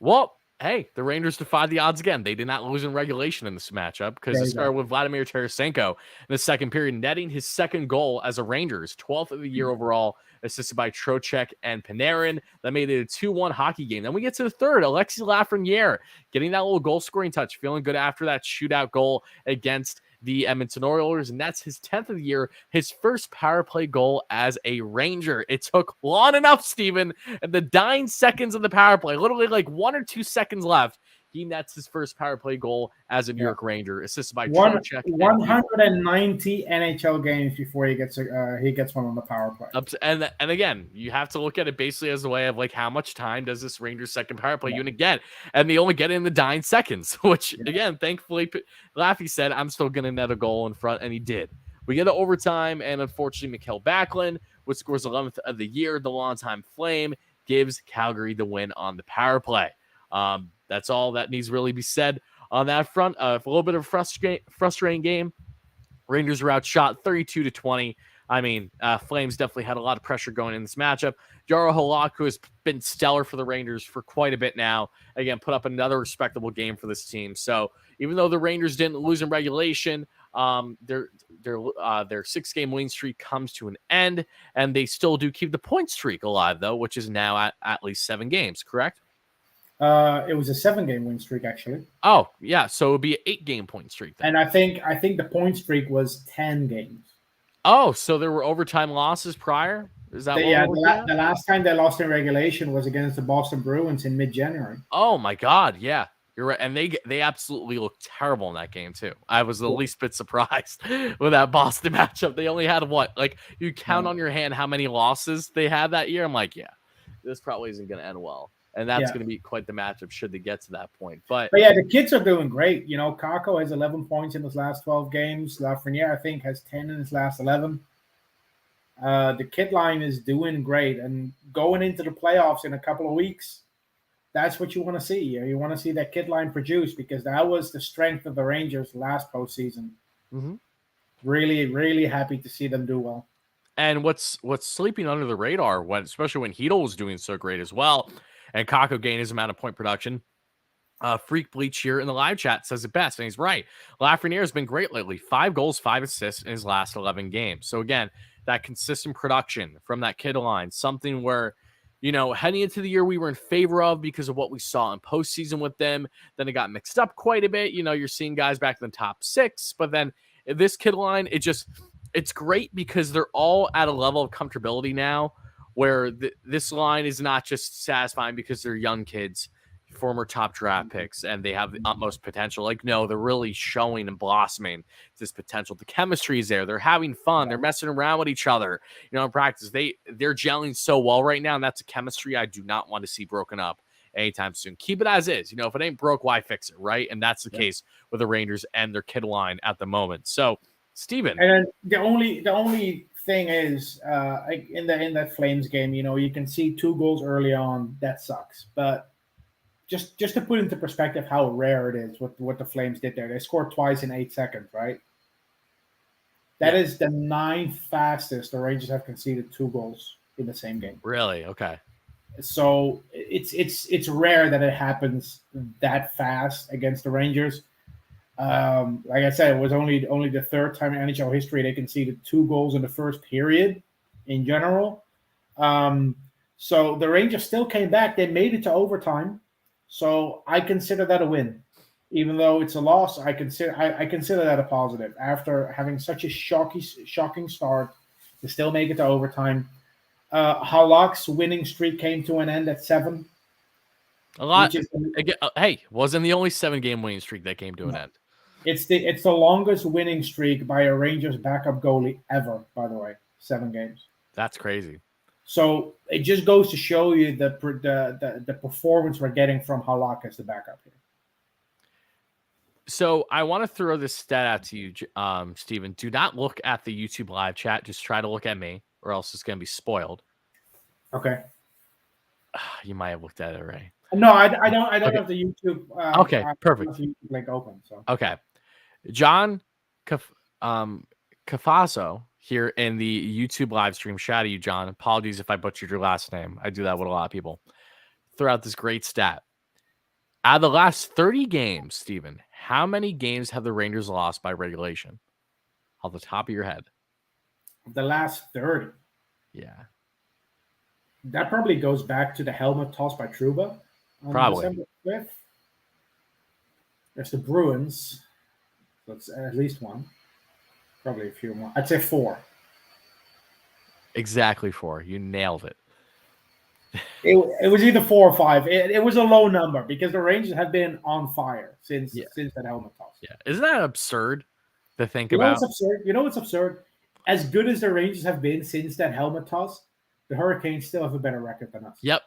S1: Well, hey, the Rangers defied the odds again. They did not lose in regulation in this matchup because it started with Vladimir Tarasenko in the second period, netting his second goal as a Rangers, 12th of the year overall, assisted by Trocheck and Panarin. That made it a 2-1 hockey game. Then we get to the third. Alexis Lafreniere getting that little goal-scoring touch, feeling good after that shootout goal against the Edmonton Oilers, and that's his 10th of the year, his first power play goal as a Ranger. It took long enough, Steven, and the dying seconds of the power play, literally like 1 or 2 seconds left, he nets his first power play goal as a New York Ranger, assisted by Trocheck.
S2: 190 NHL games before he gets one on the power play.
S1: And again, you have to look at it basically as a way of like how much time does this Rangers second power play unit get? And they only get it in the dying seconds, which again, thankfully, Laffy said, I'm still going to net a goal in front, and he did. We get to overtime, and unfortunately, Mikael Backlund, which scores 11th of the year, the longtime Flame, gives Calgary the win on the power play. That's all that needs to really be said on that front. A little bit of a frustrating game. Rangers were outshot 32-20. I mean, Flames definitely had a lot of pressure going in this matchup. Jaro Halak, who has been stellar for the Rangers for quite a bit now, again, put up another respectable game for this team. So even though the Rangers didn't lose in regulation, Their 6-game winning streak comes to an end, and they still do keep the point streak alive though, which is now at least 7 games. Correct?
S2: It was a 7-game win streak actually,
S1: Oh yeah, so it would be an 8-game point streak then.
S2: and I think the point streak was 10 games.
S1: Oh, so there were overtime losses prior. Is that what
S2: Yeah,
S1: we're looking at?
S2: the last time they lost in regulation was against the Boston Bruins in mid-January.
S1: Oh my God, yeah, you're right. And they absolutely looked terrible in that game too. I was the least bit surprised with that Boston matchup. They only had what, like, you count on your hand how many losses they had that year. I'm like, yeah, this probably isn't going to end well, and that's going to be quite the matchup should they get to that point. But
S2: yeah, the kids are doing great. You know, Kako has 11 points in his last 12 games. Lafreniere, I think, has 10 in his last 11. The kid line is doing great, and going into the playoffs in a couple of weeks, that's what you want to see. You want to see that kid line produce, because that was the strength of the Rangers last postseason.
S1: Mm-hmm.
S2: Really, really happy to see them do well.
S1: And what's sleeping under the radar, especially when Hedel was doing so great as well, and Kako gained his amount of point production. Freak Bleach here in the live chat says it best, and he's right. Lafreniere has been great lately. 5 goals, 5 assists in his last 11 games. So again, that consistent production from that kid line, something where, heading into the year we were in favor of because of what we saw in postseason with them. Then it got mixed up quite a bit. You're seeing guys back in the top 6, but then this kid line, it's great because they're all at a level of comfortability now where this line is not just satisfying because they're young kids, former top draft picks, and they have the utmost potential. Like, no, they're really showing and blossoming this potential. The chemistry is there. They're having fun. They're messing around with each other. In practice, they're gelling so well right now, and that's a chemistry I do not want to see broken up anytime soon. Keep it as is. If it ain't broke, why fix it, right? And that's the case with the Rangers and their kid line at the moment. So, Steven.
S2: And then the only thing is, in that Flames game, you can see 2 goals early on. That sucks, but just to put into perspective how rare it is what the Flames did there. They scored twice in 8 seconds, right? That is the 9th fastest the Rangers have conceded 2 goals in the same game.
S1: Really? Okay.
S2: So it's rare that it happens that fast against the Rangers. Like I said, it was only the 3rd time in NHL history they conceded 2 goals in the first period in general. So the Rangers still came back. They made it to overtime. So I consider that a win. Even though it's a loss, I consider that a positive. After having such a shocking start, to still make it to overtime. Halak's winning streak came to an end at 7.
S1: A lot. Wasn't the only 7-game winning streak that came to an end.
S2: It's the longest winning streak by a Rangers backup goalie ever, by the way. 7 games.
S1: That's crazy.
S2: So it just goes to show you the performance we're getting from Halak as the backup here.
S1: So I want to throw this stat out to you, Steven. Do not look at the YouTube live chat. Just try to look at me, or else it's going to be spoiled.
S2: Okay.
S1: You might have looked at it already.
S2: No, I don't have the YouTube.
S1: Okay, perfect.
S2: YouTube link open. So
S1: okay, John Cafaso here in the YouTube live stream. Shout out to you, John. Apologies if I butchered your last name. I do that with a lot of people. Throw out this great stat. Out of the last 30 games, Steven, how many games have the Rangers lost by regulation? Off the top of your head.
S2: The last 30.
S1: Yeah.
S2: That probably goes back to the helmet toss by Trouba on
S1: Probably.
S2: December 5th. There's the Bruins. That's at least one. Probably a few more. I'd say 4.
S1: Exactly 4. You nailed it.
S2: It was either 4 or 5. It was a low number because the Rangers have been on fire since that helmet toss.
S1: Yeah. Isn't that absurd to think about?
S2: You know what's absurd? As good as the Rangers have been since that helmet toss, the Hurricanes still have a better record than us.
S1: Yep.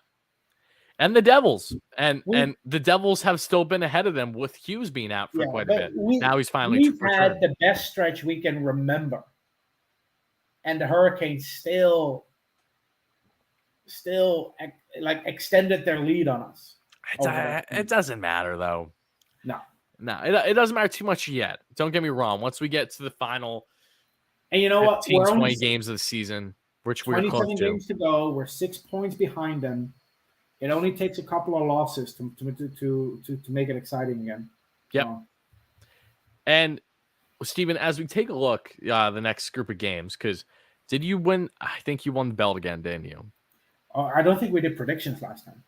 S1: And the Devils. And the Devils have still been ahead of them with Hughes being out for quite a bit. Now he's finally
S2: We've had the best stretch we can remember. And the Hurricanes still like extended their lead on us.
S1: It doesn't matter though.
S2: No,
S1: it doesn't matter too much yet. Don't get me wrong. Once we get to the final,
S2: and you know
S1: 15,
S2: what,
S1: 20 games of the season, which we're close to.
S2: 27 games to go. We're 6 points behind them. It only takes a couple of losses to make it exciting again.
S1: Yep. And Steven, as we take a look, the next group of games, because did you win? I think you won the belt again, didn't you?
S2: I don't think we did predictions last time.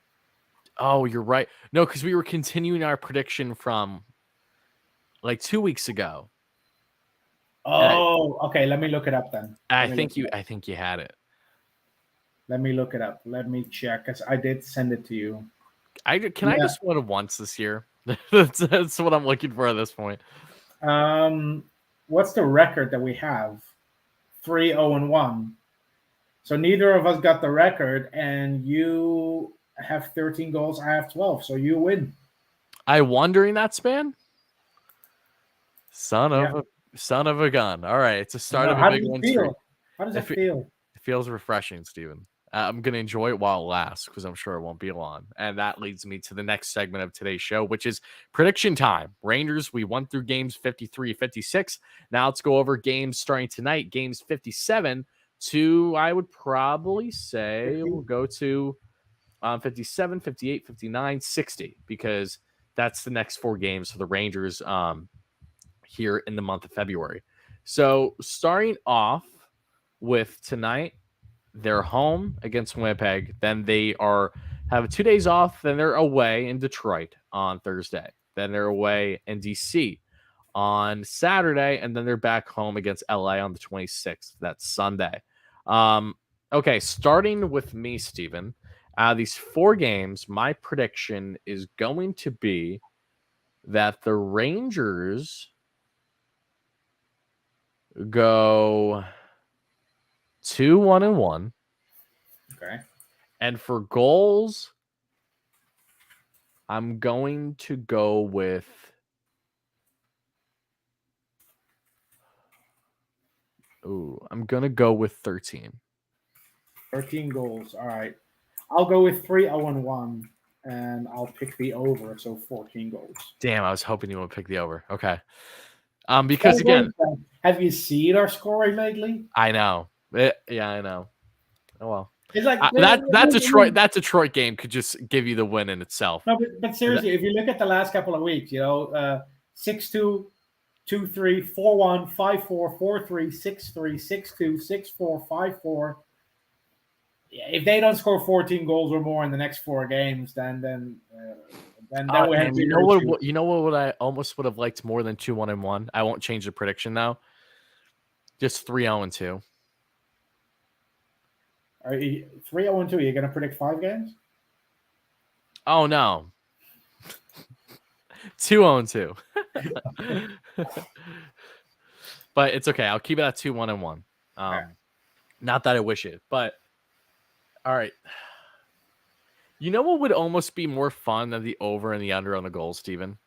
S1: Oh, you're right. No, because we were continuing our prediction from like 2 weeks ago.
S2: Oh, okay. Let me look it up then. Let me look it up.
S1: I think you had it.
S2: Let me look it up. Let me check, because I did send it to you.
S1: I just win it once this year. That's what I'm looking for at this point.
S2: What's the record that we have? 3-0-1. So neither of us got the record, and you have 13 goals. I have 12. So you win.
S1: I won during that span.
S2: Yeah.
S1: Son of a gun. All right, it's a start of a
S2: How
S1: big
S2: does it
S1: one.
S2: feel? How does it feel?
S1: It feels refreshing, Steven. I'm going to enjoy it while it lasts because I'm sure it won't be long. And that leads me to the next segment of today's show, which is prediction time. Rangers, we went through games 53, 56. Now let's go over games starting tonight, games 57 to, I would probably say,
S2: 50?
S1: we'll go to 57, 58, 59, 60, because that's the next 4 games for the Rangers here in the month of February. So starting off with tonight, they're home against Winnipeg. Then they have 2 days off. Then they're away in Detroit on Thursday. Then they're away in DC on Saturday, and then they're back home against LA on the 26th. That's Sunday. Okay, starting with me, Steven. Out of these 4 games, my prediction is going to be that the Rangers go 2-1-1.
S2: Okay.
S1: And for goals, I'm going to go with I'm going to go with 13.
S2: 13 goals. All right. I'll go with 3-0-1, and I'll pick the over, so 14 goals.
S1: Damn, I was hoping you would pick the over. Okay. Because again,
S2: have you seen our scoring lately?
S1: I know. Yeah, I know. Oh well.
S2: It's like
S1: that Detroit game could just give you the win in itself.
S2: No, but seriously, if you look at the last couple of weeks, 6-2, 2-3, 4-1, 5-4, 4-3, 6-3, 6-2, 6-4, 5-4. If they don't score 14 goals or more in the next 4 games, then we have.
S1: You know what I almost would have liked more than 2-1-1. I won't change the prediction now. Just 3-0-2.
S2: Are you 3-0-2? You're going to predict 5 games?
S1: Oh no. 2-0-2. But it's okay. I'll keep it at 2-1-1. Not that I wish it, but all right. You know what would almost be more fun than the over and the under on the goals, Steven?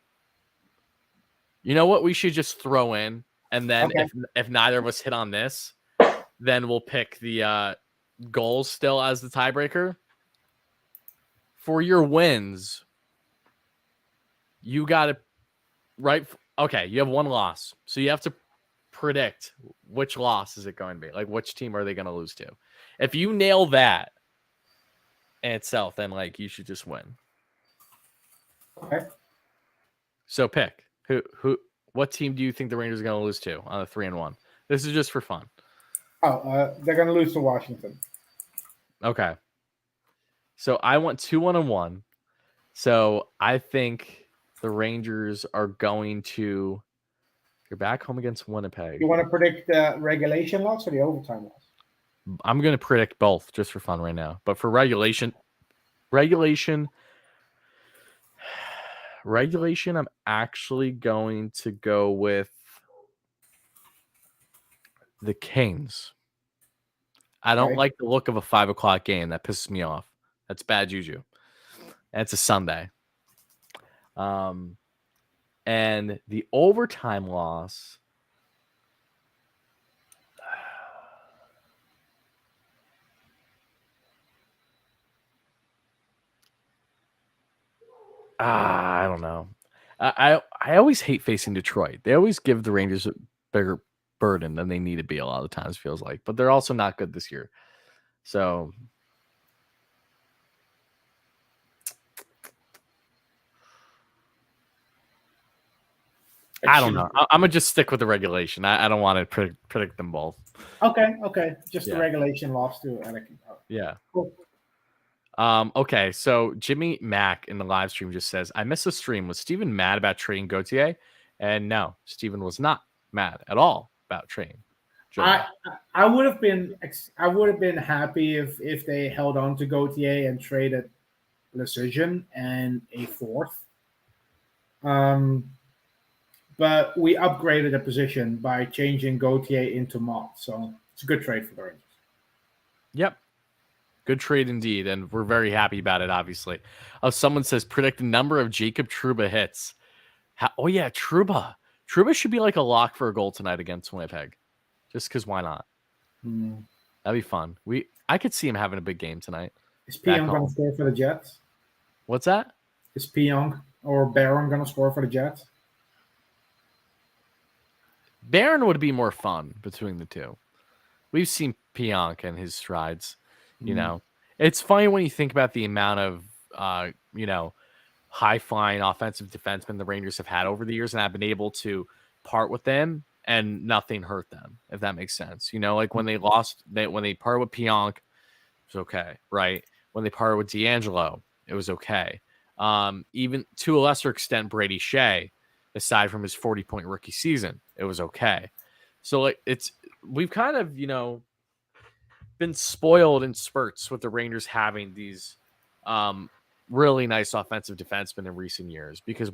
S1: You know what we should just throw in, and then if neither of us hit on this, then we'll pick the goals still as the tiebreaker. For your wins, you got to okay, you have 1 loss. So you have to predict which loss is it going to be. Like, which team are they going to lose to? If you nail that in itself, then you should just win.
S2: Okay.
S1: So pick what team do you think the Rangers are going to lose to on a 3-1? This is just for fun.
S2: They're going to lose to Washington.
S1: Okay. So I want 2-1-1. So I think the Rangers are going to. You're back home against Winnipeg.
S2: You want to predict the regulation loss or the overtime loss?
S1: I'm going to predict both just for fun right now. But for regulation, I'm actually going to go with the Canes. I don't like the look of a 5:00 game. That pisses me off. That's bad juju. And it's a Sunday. And the overtime loss. I don't know. I always hate facing Detroit. They always give the Rangers a bigger burden than they need to be a lot of times, feels like. But they're also not good this year. So I don't know. I'm gonna just stick with the regulation. I don't want to predict them both.
S2: Okay. Just the
S1: Yeah.
S2: regulation lost to Anakin.
S1: Yeah.
S2: Cool.
S1: Okay, so Jimmy Mack in the live stream just says, I missed the stream. Was Steven mad about trading Gauthier? And no, Steven was not mad at all about trading Joey.
S2: I would have been happy if they held on to Gauthier and traded Decision and a fourth. But we upgraded the position by changing Gauthier into Motte, so it's a good trade for the Rangers.
S1: Yep. Good trade indeed, and we're very happy about it, obviously. Someone says, predict the number of Jacob Trouba hits. Oh, yeah, Trouba. Trouba should be like a lock for a goal tonight against Winnipeg. Just because why not? That'd be fun. I could see him having a big game tonight.
S2: Is Pionk going to score for the Jets?
S1: What's that?
S2: Is Pionk or Barron going to score for the Jets?
S1: Barron would be more fun between the two. We've seen Pionk and his strides. You know, it's funny when you think about the amount of, high-flying offensive defensemen the Rangers have had over the years, and have been able to part with them and nothing hurt them, if that makes sense. You know, like when they when they parted with Pionk, it was okay, right? When they parted with D'Angelo, it was okay. Even to a lesser extent, Brady Shea, aside from his 40-point rookie season, it was okay. So like we've kind of, been spoiled in spurts with the Rangers having these really nice offensive defensemen in recent years, because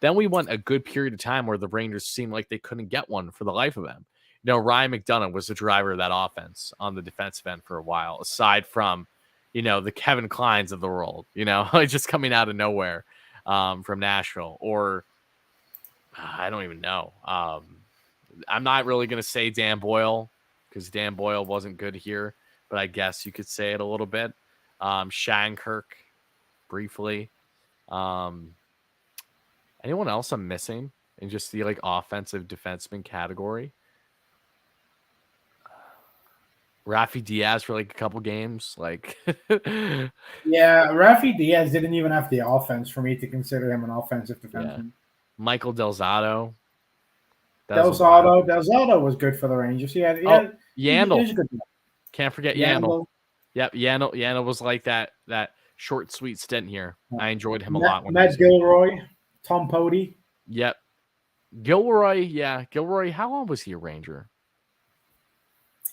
S1: then we went a good period of time where the Rangers seemed like they couldn't get one for the life of them. Ryan McDonough was the driver of that offense on the defensive end for a while, aside from, the Kevin Kleins of the world, just coming out of nowhere from Nashville, or I don't even know. I'm not really going to say Dan Boyle, because Dan Boyle wasn't good here, but I guess you could say it a little bit. Shattenkirk, briefly. Anyone else I'm missing in just the offensive defenseman category? Rafi Diaz for a couple games.
S2: Yeah, Rafi Diaz didn't even have the offense for me to consider him an offensive defenseman.
S1: Yeah. Michael Del Zotto.
S2: Del Zotto was good for the Rangers.
S1: Yandel. Can't forget Yandel. Yep, Yandel was like that short, sweet stint here. I enjoyed him a lot.
S2: Matt Gilroy, Tom Pody.
S1: Yep. Gilroy, how long was he a Ranger?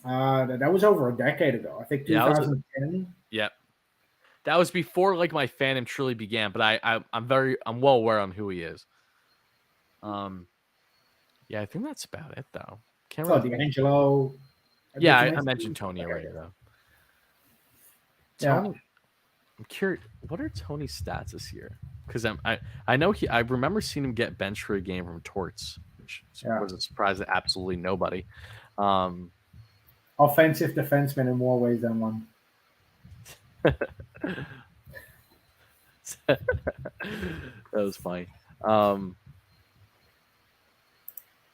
S2: That was over a decade ago. I think 2010.
S1: Yep. That was before my fandom truly began, but I'm well aware on who he is. Yeah, I think that's about it though. Can't really
S2: D'Angelo.
S1: Yeah, I mentioned Tony already though. Tony, I'm curious, what are Tony's stats this year? Because I know I remember seeing him get benched for a game from Torts, which was a surprise to absolutely nobody.
S2: Offensive defenseman in more ways than one.
S1: That was funny.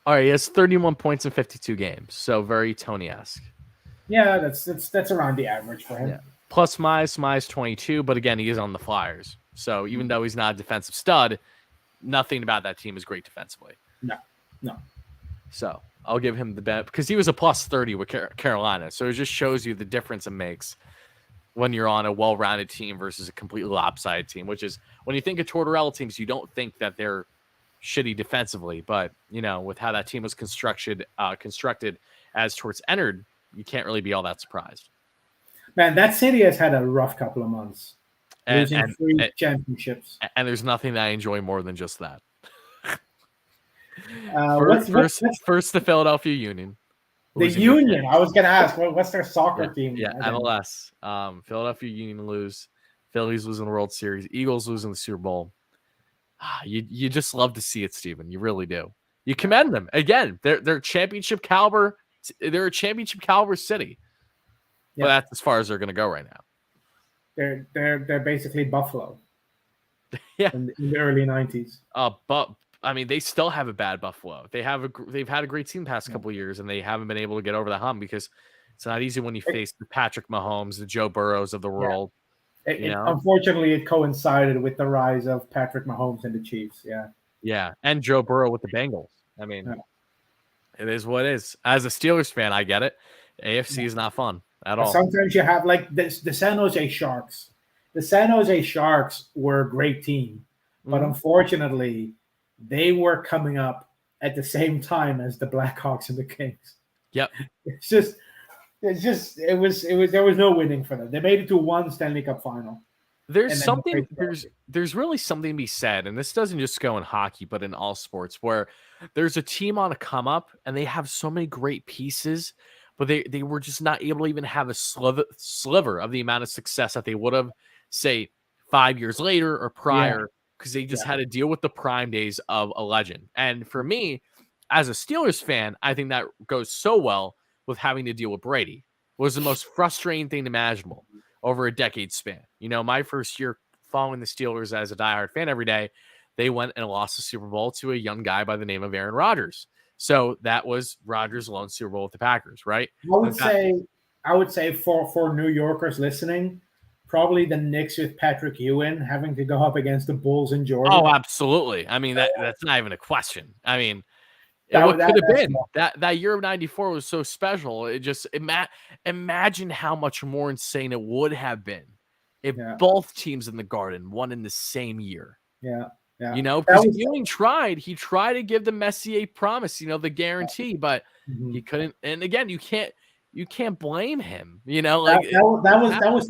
S1: All right, he has 31 points in 52 games, so very Tony-esque.
S2: Yeah, that's around the average for him.
S1: Yeah. Plus minus 22, but again, he is on the Flyers. So even though he's not a defensive stud, nothing about that team is great defensively.
S2: No.
S1: So I'll give him the bet, because he was a plus 30 with Carolina. So it just shows you the difference it makes when you're on a well-rounded team versus a completely lopsided team, which is when you think of Tortorella teams, you don't think that they're shitty defensively, but with how that team was constructed as Torts entered, you can't really be all that surprised.
S2: Man, that city has had a rough couple of months. Losing three championships.
S1: And there's nothing that I enjoy more than just that. First, the Philadelphia Union.
S2: The Union. I was going to ask, what's their soccer team?
S1: Yeah, MLS. Philadelphia Union lose. Phillies losing the World Series. Eagles losing the Super Bowl. You just love to see it, Steven. You really do. You commend them. Again, they're championship caliber. They're a championship caliber city. But that's as far as they're going to go right now.
S2: They're basically Buffalo.
S1: Yeah,
S2: in the early 90s.
S1: But I mean, they still have a bad Buffalo. They've had a great team the past couple of years, and they haven't been able to get over the hump, because it's not easy when you face the Patrick Mahomes, the Joe Burrows of the world.
S2: Unfortunately, it coincided with the rise of Patrick Mahomes and the Chiefs. Yeah.
S1: Yeah, and Joe Burrow with the Bengals. I mean,
S2: Yeah.
S1: it is what it is. As a Steelers fan, I get it. AFC is not fun at all.
S2: Sometimes you have like this, the San Jose Sharks. The San Jose Sharks were a great team, but
S1: Mhm.
S2: unfortunately, they were coming up at the same time as the Blackhawks and the Kings.
S1: Yep.
S2: It's just, there was no winning for them. They made it to one Stanley Cup final,
S1: There's
S2: and then
S1: something there's really something to be said, and this doesn't just go in hockey, but in all sports, where there's a team on a come up and they have so many great pieces, but they were just not able to even have a sliver of the amount of success that they would have, say, 5 years later or
S2: yeah,
S1: prior, because they just
S2: yeah,
S1: had to deal with the prime days of a legend. And for me, as a Steelers fan, I think that goes so well with having to deal with Brady. Was the most frustrating thing imaginable over a decade span. You know, my first year following the Steelers as a diehard fan every day, they went and lost the Super Bowl to a young guy by the name of Aaron Rodgers. So that was Rodgers' lone Super Bowl with the Packers, right?
S2: I would say, for New Yorkers listening, probably the Knicks with Patrick Ewing having to go up against the Bulls and
S1: Oh,
S2: Jordan.
S1: absolutely. I mean, that's not even a question. I mean, what
S2: That
S1: could have
S2: that's
S1: been that year of '94 was so special. It just imagine how much more insane it would have been if
S2: yeah,
S1: both teams in the Garden won in the same year.
S2: yeah, yeah.
S1: You know,
S2: That
S1: because
S2: was
S1: Ewing tried. He tried to give the Messier promise, you know, the guarantee, but he
S2: mhm.
S1: couldn't. And again, you can't blame him. You know,
S2: that,
S1: like
S2: that, was- that
S1: it
S2: was that
S1: happened.
S2: was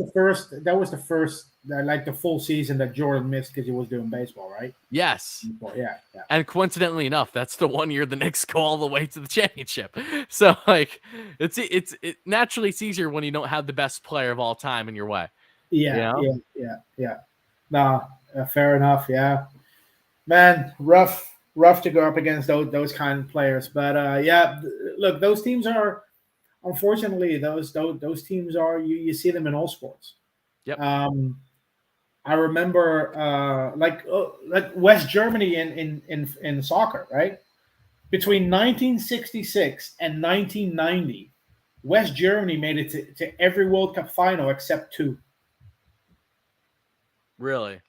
S2: the first like the full season that Jordan missed because he was doing baseball, right?
S1: Yes,
S2: Yeah, yeah,
S1: and coincidentally enough, that's the one year the Knicks go all the way to the championship. So like, naturally it's easier when you don't have the best player of all time in your way. You
S2: yeah,
S1: know,
S2: yeah, yeah, yeah. No, fair enough. Yeah, man, rough to go up against those kind of players. But yeah, look, those teams are, unfortunately, those teams are, you see them in all sports.
S1: yep,
S2: Um, I remember like West Germany in soccer, right? Between 1966 and 1990, West Germany made it to every World Cup final except two,
S1: really,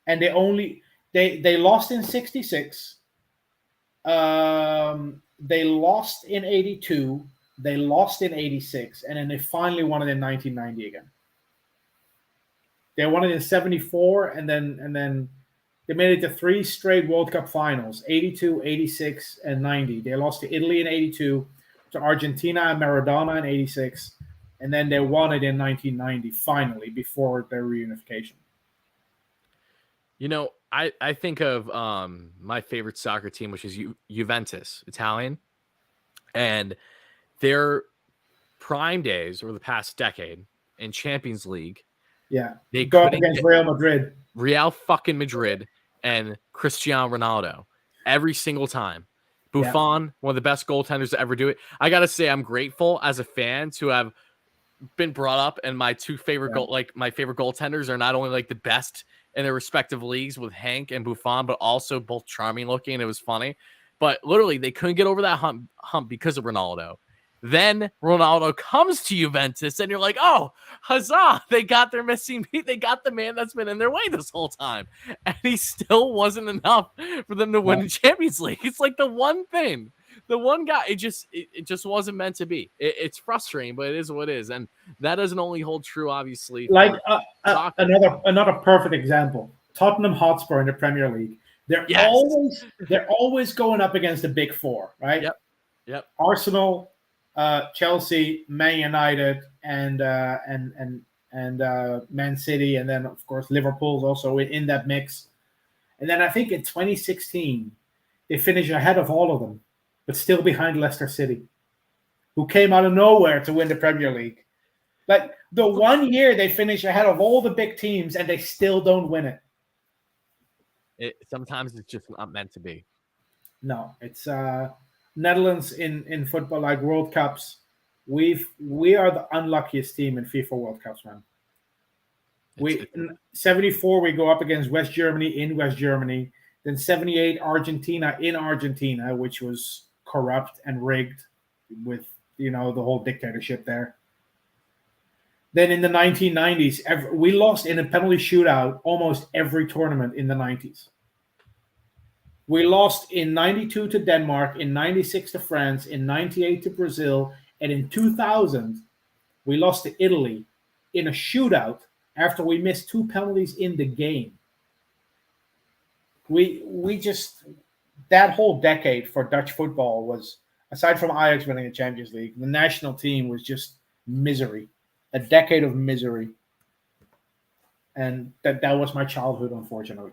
S2: and they lost in '66. They lost in '82. They lost in '86, and then they finally won it in 1990 again. They won it in '74, and then they made it to three straight World Cup finals: '82, '86, and '90. They lost to Italy in '82, to Argentina and Maradona in '86, and then they won it in 1990 finally before their reunification.
S1: you know, I think of my favorite soccer team, which is Juventus, Italian, and their prime days over the past decade in Champions League,
S2: Yeah,
S1: they
S2: go up
S1: couldn't
S2: against
S1: get
S2: Real Madrid.
S1: Real fucking Madrid and Cristiano Ronaldo every single time.
S2: Yeah,
S1: Buffon, one of the best goaltenders to ever do it. I gotta say, I'm grateful as a fan to have been brought up, and my two favorite
S2: yeah,
S1: my favorite goaltenders are not only like the best in their respective leagues with Hank and Buffon, but also both charming looking. It was funny, but literally they couldn't get over that hump because of Ronaldo. Then Ronaldo comes to Juventus, and you're like, oh, huzzah! They got their missing beat. They got the man that's been in their way this whole time, and he still wasn't enough for them to win
S2: yeah.
S1: the Champions League. It's like the one thing, the one guy. It just wasn't meant to be. It's frustrating, but it is what it is, and that doesn't only hold true, obviously,
S2: Like
S1: for soccer.
S2: another perfect example: Tottenham Hotspur in the Premier League. They're
S1: Yes.
S2: always they're always going up against the big four, right?
S1: Yep. Yep.
S2: Arsenal, Chelsea, Man United, and Man City, and then of course Liverpool's also in that mix. And then I think in 2016 they finished ahead of all of them, but still behind Leicester City, who came out of nowhere to win the Premier League. Like the one year they finish ahead of all the big teams and they still don't win it.
S1: Sometimes it's just not meant to be.
S2: No, it's Netherlands in football, like World Cups. We are the unluckiest team in FIFA World Cups, man. We
S1: It's
S2: in '74 we go up against West Germany in West Germany. Then '78 Argentina in Argentina, which was corrupt and rigged with the whole dictatorship there. Then in the 1990s, we lost in a penalty shootout almost every tournament in the '90s. We lost in 92 to Denmark, in 96 to France, in 98 to Brazil, and in 2000, we lost to Italy in a shootout after we missed 2 penalties in the game. We just, that whole decade for Dutch football was, aside from Ajax winning the Champions League, the national team was just misery, a decade of misery, and that was my childhood, unfortunately.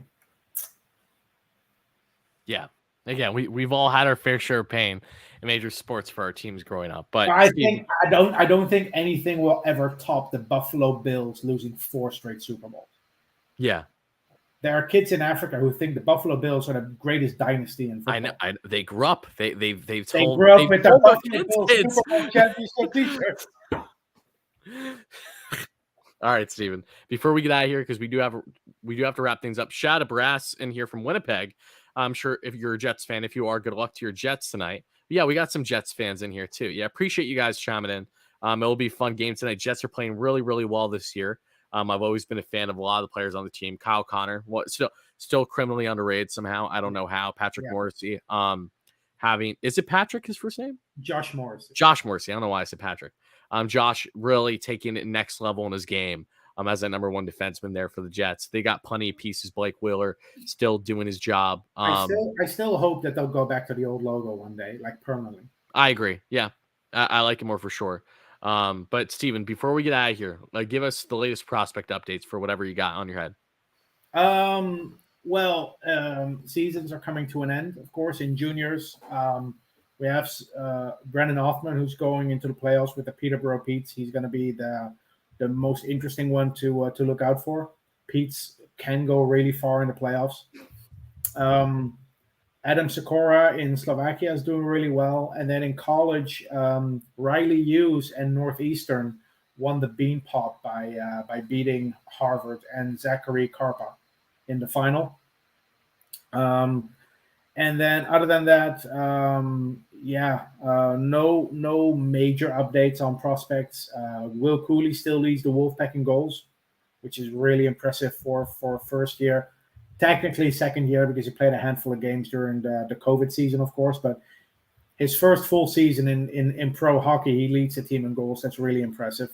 S1: Yeah. Again, we've all had our fair share of pain in major sports for our teams growing up. But
S2: I don't think anything will ever top the Buffalo Bills losing 4 straight Super Bowls.
S1: Yeah.
S2: There are kids in Africa who think the Buffalo Bills are the greatest dynasty in football.
S1: I know. They grew up. They told.
S2: Grew up with the Buffalo Bills
S1: kids.
S2: Super Bowl championship t-shirts.
S1: All right, Steven. Before we get out of here, because we do have to wrap things up. Shout out Brass in here from Winnipeg. I'm sure if you're a Jets fan, if you are, good luck to your Jets tonight. But yeah, we got some Jets fans in here too. Yeah, appreciate you guys chiming in. It'll be a fun game tonight. Jets are playing really, really well this year. I've always been a fan of a lot of the players on the team. Kyle Connor, still criminally underrated somehow. I don't know how. Patrick Morrissey. Is it Patrick his first name?
S2: Josh Morrissey.
S1: Josh Morrissey. I don't know why I said Patrick. Josh really taking it next level in his game. As that number 1 defenseman there for the Jets. They got plenty of pieces. Blake Wheeler still doing his job.
S2: I still hope that they'll go back to the old logo one day, like permanently.
S1: I agree. Yeah, I like it more for sure. But Steven, before we get out of here, give us the latest prospect updates for whatever you got on your head.
S2: Seasons are coming to an end, of course, in juniors. We have Brennan Hoffman, who's going into the playoffs with the Peterborough Petes. He's going to be the most interesting one to look out for. Petes can go really far in the playoffs. Adam Sikora in Slovakia is doing really well. And then in college, Riley Hughes and Northeastern won the Bean Pot by beating Harvard and Zachary Karpa in the final. And then other than that, no major updates on prospects. Will Cooley still leads the Wolfpack in goals, which is really impressive for first year. Technically second year because he played a handful of games during the COVID season, of course, but his first full season in pro hockey, he leads the team in goals. That's really impressive.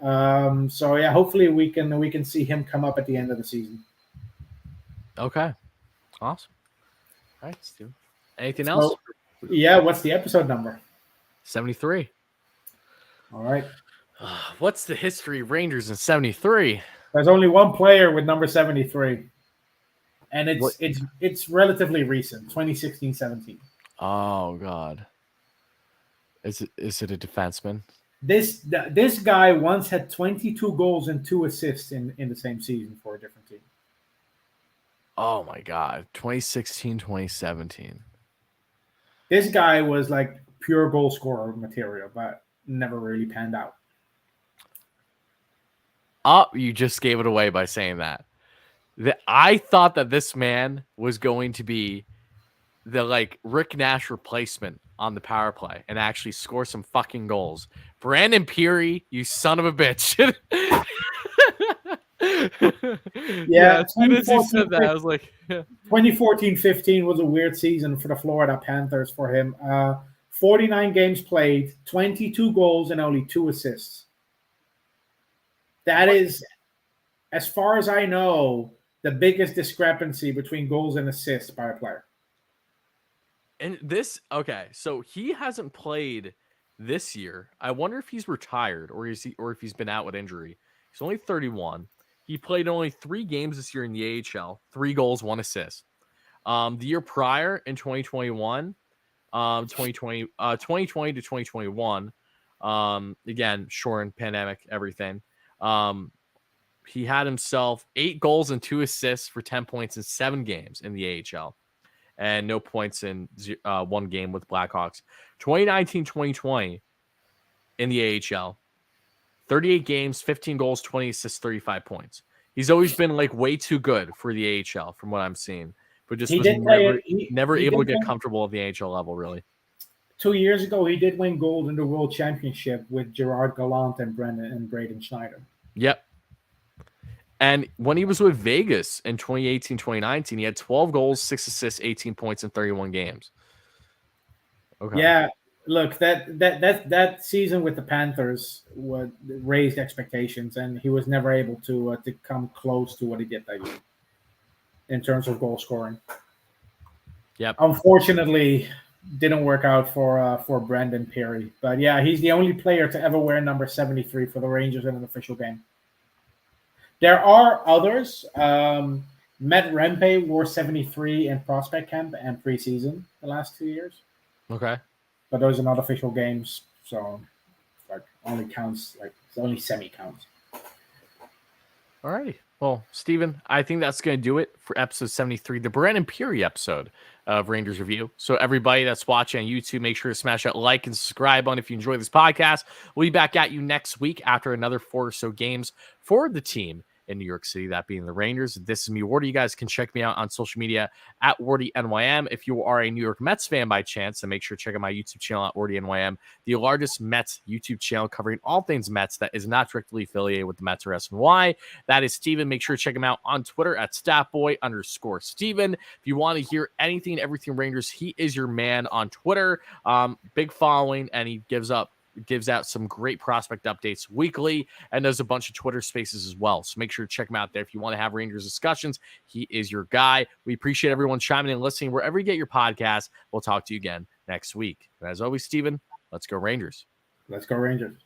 S2: Hopefully we can see him come up at the end of the season.
S1: Okay. Awesome. All right, Stu. Anything else?
S2: What's the episode number?
S1: 73. All
S2: right.
S1: What's the history of Rangers in 73?
S2: There's only one player with number 73. And it's relatively recent, 2016-17.
S1: Oh God. Is it a defenseman?
S2: This guy once had 22 goals and 2 assists in the same season for a different team.
S1: Oh my God. 2016, 2017.
S2: This guy was like pure goal scorer material, but never really panned out.
S1: You just gave it away by saying that. I thought that this man was going to be the Rick Nash replacement on the power play and actually score some fucking goals. Brandon Peary, you son of a bitch.
S2: Yeah,
S1: as soon as you said that, I was like,
S2: 2014-15 was a weird season for the Florida Panthers for him. 49 games played, 22 goals and only 2 assists. That is, as far as I know, the biggest discrepancy between goals and assists by a player.
S1: And so he hasn't played this year. I wonder if he's retired or if he's been out with injury. He's only 31. He played only 3 games this year in the AHL, 3 goals, 1 assist. The year prior in 2020 to 2021, again, short pandemic, everything. He had himself 8 goals and 2 assists for 10 points in 7 games in the AHL and no points in 1 game with Blackhawks. 2019-2020 in the AHL, 38 games, 15 goals, 20 assists, 35 points. He's always been way too good for the AHL from what I'm seeing, but just never able to get comfortable at the AHL level, really.
S2: 2 years ago, he did win gold in the World Championship with Gerard Gallant and Braden Schneider.
S1: Yep. And when he was with Vegas in 2018, 2019, he had 12 goals, 6 assists, 18 points in 31 games. Okay.
S2: Yeah, look, that season with the Panthers raised expectations, and he was never able to come close to what he did that year in terms of goal scoring.
S1: Yep.
S2: Unfortunately, didn't work out for Brandon Perry. But yeah, he's the only player to ever wear number 73 for the Rangers in an official game. There are others. Matt Rempe wore 73 in prospect camp and preseason the last 2 years.
S1: Okay.
S2: But those are not official games, so like only counts, like it's only semi counts.
S1: All righty. Well, Steven, I think that's going to do it for episode 73, the Brandon Peary episode of Rangers Review. So everybody that's watching on YouTube, make sure to smash that like and subscribe button if you enjoy this podcast. We'll be back at you next week after another 4 or so games for the team in New York City, that being the Rangers. This is me, Wardy. You guys can check me out on social media at WardyNYM. If you are a New York Mets fan by chance, then make sure to check out my YouTube channel at WardyNYM, the largest Mets YouTube channel covering all things Mets that is not directly affiliated with the Mets or SNY. That is Steven. Make sure to check him out on Twitter at statboy_Steven. If you want to hear anything and everything Rangers, he is your man on Twitter. Big following, and he gives out some great prospect updates weekly and does a bunch of Twitter spaces as well. So make sure to check him out there. If you want to have Rangers discussions, he is your guy. We appreciate everyone chiming in and listening wherever you get your podcast. We'll talk to you again next week. And as always, Steven, let's go Rangers.
S2: Let's go Rangers.